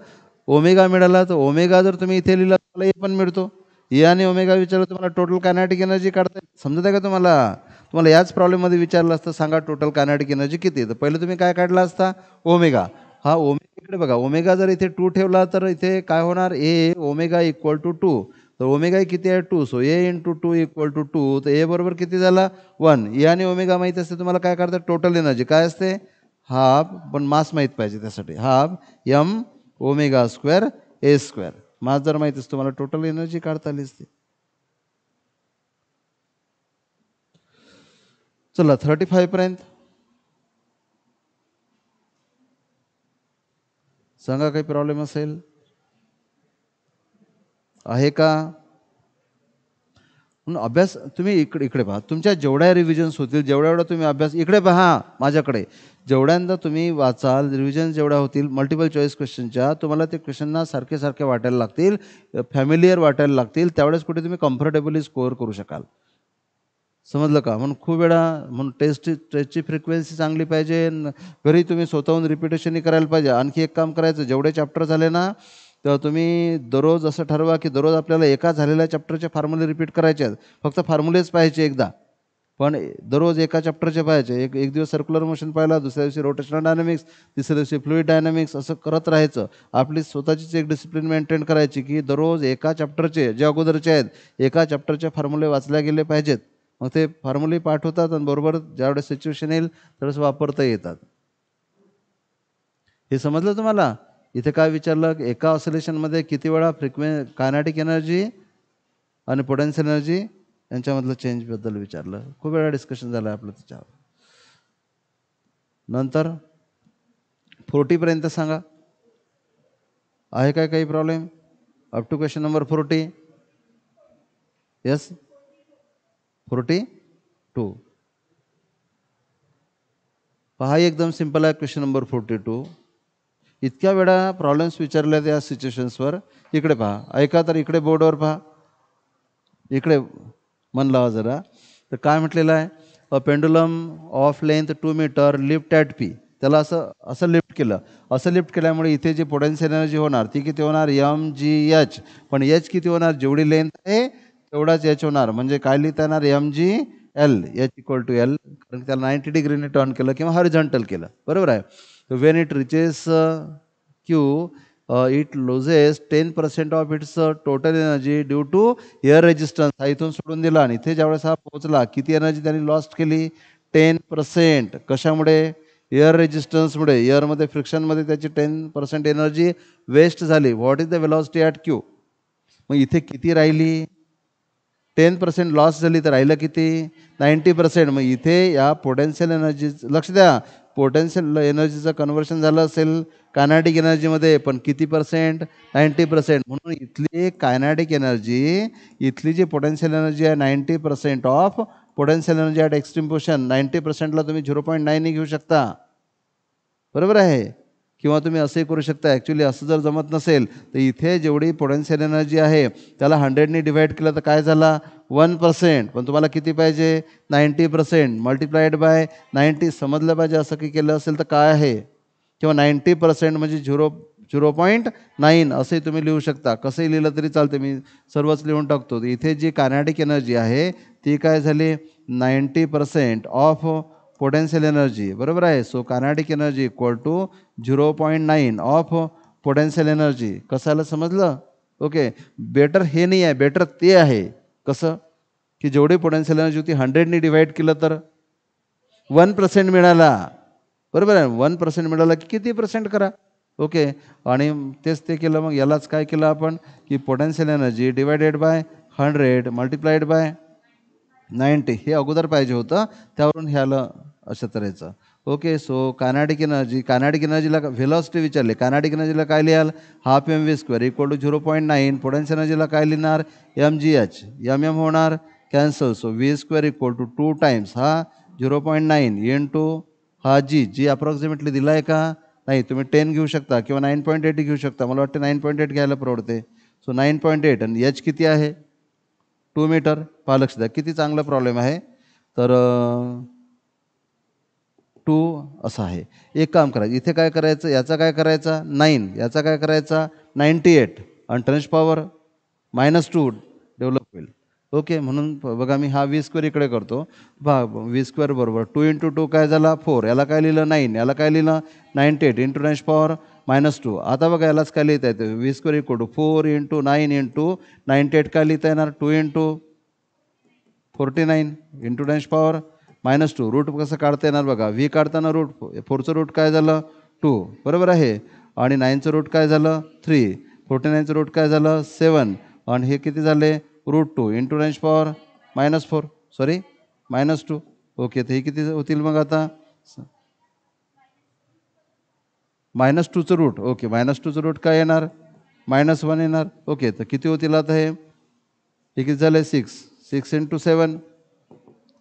ओमेगा मिळाला तर ओमेगा जर तुम्ही इथे लिहिला तुम्हाला ए पण मिळतो. ए आणि ओमेगा विचारलं तुम्हाला टोटल कायनेटिक एनर्जी काढता समजत आहे का तुम्हाला? तुम्हाला याच प्रॉब्लेममध्ये विचारलं असतं, सांगा टोटल कायनेटिक एनर्जी किती. तर पहिले तुम्ही काय काढला असता? ओमेगा. हा ओमेगा इकडे बघा, ओमेगा जर इथे 2 ठेवला तर इथे काय होणार? A omega equal to 2. तर ओमेगा किती आहे? 2. So A into 2 equal to 2. तर ए बरोबर किती झाला? 1. ए आणि ओमेगा माहीत असते तुम्हाला, काय करतात? टोटल एनर्जी काय असते? हाफ, पण मास माहीत पाहिजे त्यासाठी. हाफ एम ओमेगा स्क्वेअर ए स्क्वेअर. मास जर माहीत असतो तुम्हाला टोटल एनर्जी काढता आली असते. चला 35 पर्यंत सांगा. काही प्रॉब्लेम असेल आहे का? म्हणून अभ्यास तुम्ही इकडे इकडे पहा. तुमच्या जेवढ्या रिव्हिजन्स होतील, जेवढ्या तुम्ही अभ्यास इकडे पहा माझ्याकडे, जेवढ्यांदा तुम्ही वाचाल, रिव्हिजन जेवढ्या होतील मल्टिपल चॉईस क्वेश्चनच्या, तुम्हाला ते क्वेश्चनना सारखे सारखे वाटायला लागतील, फॅमिलियर वाटायला लागतील, त्यावेळेस कुठे तुम्ही कम्फर्टेबली स्कोअर करू शकाल. समजलं का? म्हणून खूप वेळा म्हणून टेस्टची फ्रिक्वेन्सी चांगली पाहिजे. घरी तुम्ही स्वतःहून रिपिटेशनही करायला पाहिजे. आणखी एक काम करायचं, जेवढे चॅप्टर झाले ना तर तुम्ही दररोज असं ठरवा की दररोज आपल्याला एका झालेल्या चॅप्टरचे फॉर्म्युले रिपीट करायचे आहेत. फक्त फॉर्म्युलेच पाहायचे एकदा, पण दररोज एका चॅप्टरचे पाहायचे. एक दिवस सर्क्युलर मोशन पाहिला, दुसऱ्या दिवशी रोटेशनल डायनॅमिक्स, तिसऱ्या दिवशी फ्लुइड डायनॅमिक्स, असं करत राहायचं. आपली स्वतःचीच एक डिसिप्लिन मेंटेन करायची की दररोज एका चॅप्टरचे, जे अगोदरचे आहेत, एका चॅप्टरचे फॉर्म्युले वाचल्या गेले पाहिजेत. मग ते फॉर्म्युले पाठ होतात आणि बरोबर ज्यावेळेस सिच्युएशन येईल त्यावेळेस वापरता येतात. हे समजलं तुम्हाला? इथे काय विचारलं? एका ऑसिलेशनमध्ये किती वेळा कायनेटिक एनर्जी आणि पोटेन्शियल एनर्जी यांच्यामधलं चेंजबद्दल विचारलं. खूप वेळा डिस्कशन झालं आपलं त्याच्यावर. नंतर 40 पर्यंत सांगा. आहे काय काही problem? Up to question number 40. Yes 42. पहा एकदम सिंपल आहे क्वेश्चन नंबर 42. इतक्या वेळा प्रॉब्लेम्स विचारल्या त्या सिच्युएशन्सवर. इकडे पहा, ऐका तर इकडे बोर्डवर पहा, इकडे मन लावा जरा. तर काय म्हटलेलं आहे? A pendulum of length 2 metre lift at P. त्याला असं लिफ्ट केलं. असं लिफ्ट केल्यामुळे इथे जी पोटेन्शियल एनर्जी होणार ती किती होणार? mgh. पण एच किती होणार? जेवढी लेंथ आहे तेवढाच एच होणार. म्हणजे काय लिहिता येणार? mgl, H equal to L. कारण त्याला 90 डिग्रीने टर्न केलं किंवा हॉरिझॉन्टल केलं, बरोबर आहे. When it reaches Q, it loses 10% of its total energy due to air resistance. हा इथून सोडून दिला आणि इथे ज्यावेळेस हा पोहोचला, किती एनर्जी त्यांनी लॉस्ट केली? 10%. कशामुळे? एअर रेजिस्टन्समुळे. एअरमध्ये फ्रिक्शनमध्ये त्याची 10% एनर्जी वेस्ट झाली. What is the velocity at Q? मग इथे किती राहिली? 10% लॉस झाली, तर राहिलं किती? 90%. मग इथे या पोटेन्शियल एनर्जी, लक्ष द्या, पोटेन्शियल एनर्जीचं कन्व्हर्शन झालं असेल कायनेटिक एनर्जीमध्ये, पण किती पर्सेंट? 90%. म्हणून इथली कायनेटिक एनर्जी, इथली जी पोटेन्शियल एनर्जी आहे 90% of potential energy at extreme position. 90%ला तुम्ही 0.9 घेऊ शकता, बरोबर आहे. किंवा तुम्ही असंही करू शकता, ॲक्च्युली असं जर जमत नसेल तर इथे जेवढी पोटेन्शियल एनर्जी आहे त्याला 100ने डिवाईड केलं तर काय झाला? 1%. पण तुम्हाला किती पाहिजे? 90%. Multiplied by 90. समजलं पाहिजे. असं की केलं असेल तर काय आहे? किंवा 90% म्हणजे 0.9 असंही तुम्ही लिहू शकता. कसंही लिहिलं तरी चालते, मी सर्वच लिहून टाकतो. इथे जी कायनेटिक एनर्जी आहे ती काय झाली? 90% ऑफ पोटेन्शियल एनर्जी, बरोबर आहे. So kinetic energy equal to 0.9 of potential energy. कसाला समजलं? ओके. बेटर हे नाही आहे, बेटर ते आहे. कसं? की जेवढी पोटेन्शियल एनर्जी होती 100ने डिवाईड केलं तर 1% मिळाला, बरोबर आहे. 1% मिळाला की किती पर्सेंट करा, ओके. आणि तेच ते केलं. मग यालाच काय केलं आपण की potential energy divided by 100 multiplied by 90 हे अगोदर पाहिजे होतं, त्यावरून ह्याला अशा तऱ्हेचं, ओके. सो कायनेटिक एनर्जीला व्हेलॉसिटी विचारले. कायनेटिक एनर्जीला काय लिहाल, half mv² equal to 0.9. Potential एनर्जीला काय लिहिणार, mgh. एम होणार cancel. So v² equal to 2 times हा 0.9 इंटू हा जी अप्रॉक्सिमेटली दिला आहे का, नाही. तुम्ही 10 घेऊ शकता किंवा 9.8 घेऊ शकता. मला वाटतं 9.8 घ्यायला परवडते. सो 9.8 आणि एच किती आहे 2 मीटर. पहा, लक्ष द्या किती चांगला प्रॉब्लेम आहे. तर 2 असं आहे. एक काम करायचं, इथे काय करायचं, याचा काय करायचा 9, याचा काय करायचा 98 आणि टर्न्स पॉवर -2 डेव्हलप होईल, ओके. म्हणून बघा मी हा v² इकडे करतो. v² बरोबर 2 इंटू 2 काय झाला 4, याला काय लिहिलं 9, याला काय लिहिलं 98 इंटू टर्न्स पॉवर -2. आता बघा यालाच काय लिहिता येतं, v² equal to 4 into 9 into 98 काय लिहिता येणार 2 into 49 into tens power -2. Root कसं काढता येणार बघा, व्ही काढताना रूट 4चं रूट काय झालं 2, बरोबर आहे. आणि 9चं रूट काय झालं 3, 49चं रूट काय झालं 7 आणि हे किती झाले √2 into tens power -4, sorry -2, okay. तर हे किती होतील मग आता -2चं रूट, ओके. -2चं रूट काय येणार -1 येणार, ओके. तर किती होतील आता हे किती झाले 6 इंटू 7,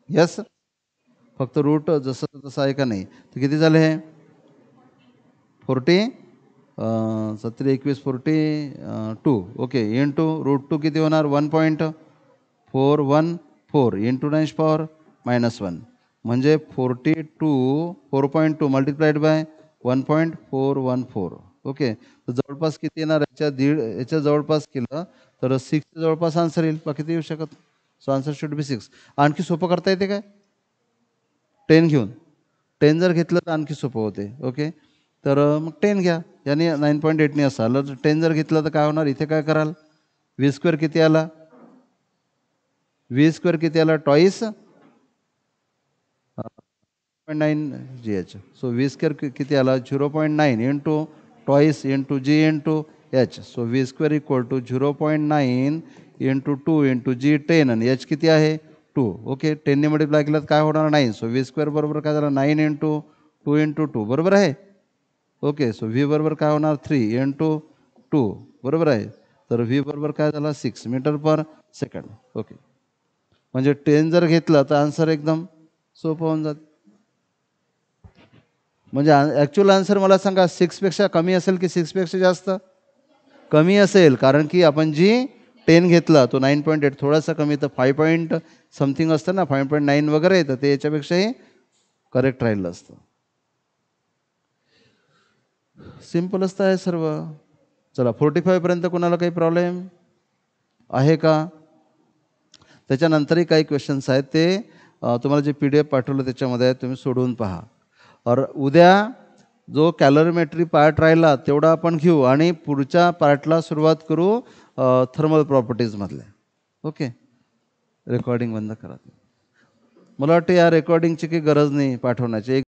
यस. फक्त रूट जसं तसं आहे का नाही. तर किती झाले हे 40 17 21 42, ओके. इंटू √2 किती होणार 1.414 इंटू टर्न्स पॉवर -1 म्हणजे 4.2 मल्टिप्लाइड बाय 1.414, ओके. तर जवळपास किती येणार, याच्या जवळपास केलं तर 6च्या जवळपास आन्सर येईल. बाकी किती येऊ शकत. So answer should be 6. आणखी सोपं करता येते काय 10 घेऊन, 10 जर घेतलं तर आणखी सोपं होते, ओके. तर मग 10 घ्या, याने 9.8ने असं आलं. 10 जर घेतलं तर काय होणार, इथे काय कराल v² किती आला, v² किती आला टॉईस 9gh. सो v² किती आला 0.9 into twice into g into h. So v² equal to 0.9 into 2 into g 10 आणि h किती आहे 2, ओके. 10ने मल्टिप्लाय केलं तर काय होणार 9. सो v² बरोबर काय झालं 9 इंटू 2 इंटू 2, बरोबर आहे, ओके. सो v बरोबर काय होणार 3 इंटू 2, बरोबर आहे. तर v बरोबर काय झाला 6 मीटर पर सेकंड, ओके. म्हणजे 10 जर घेतलं तर आन्सर एकदम सोपं होऊन जातं. म्हणजे ॲक्च्युअल आन्सर मला सांगा 6पेक्षा कमी असेल की 6पेक्षा जास्त, कमी असेल. कारण की आपण जी 10 घेतला तो 9.8 थोडासा कमी, तर 5 समथिंग असतं ना 5.9 वगैरे येतं, ते याच्यापेक्षाही करेक्ट राहिलं असतं. सिम्पल असतं आहे सर्व. चला 45पर्यंत कोणाला काही प्रॉब्लेम आहे का. त्याच्यानंतरही काही क्वेश्चन्स आहेत, ते तुम्हाला जे PDF पाठवलं त्याच्यामध्ये आहे, तुम्ही सोडवून पहा. और उद्या जो कॅलरीमेट्री पार्ट राहिला तेवढा आपण घेऊ आणि पुढच्या पार्टला सुरुवात करू थर्मल प्रॉपर्टीजमधल्या, ओके. रेकॉर्डिंग बंद करा. मला वाटतं या रेकॉर्डिंगची काही गरज नाही पाठवण्याची.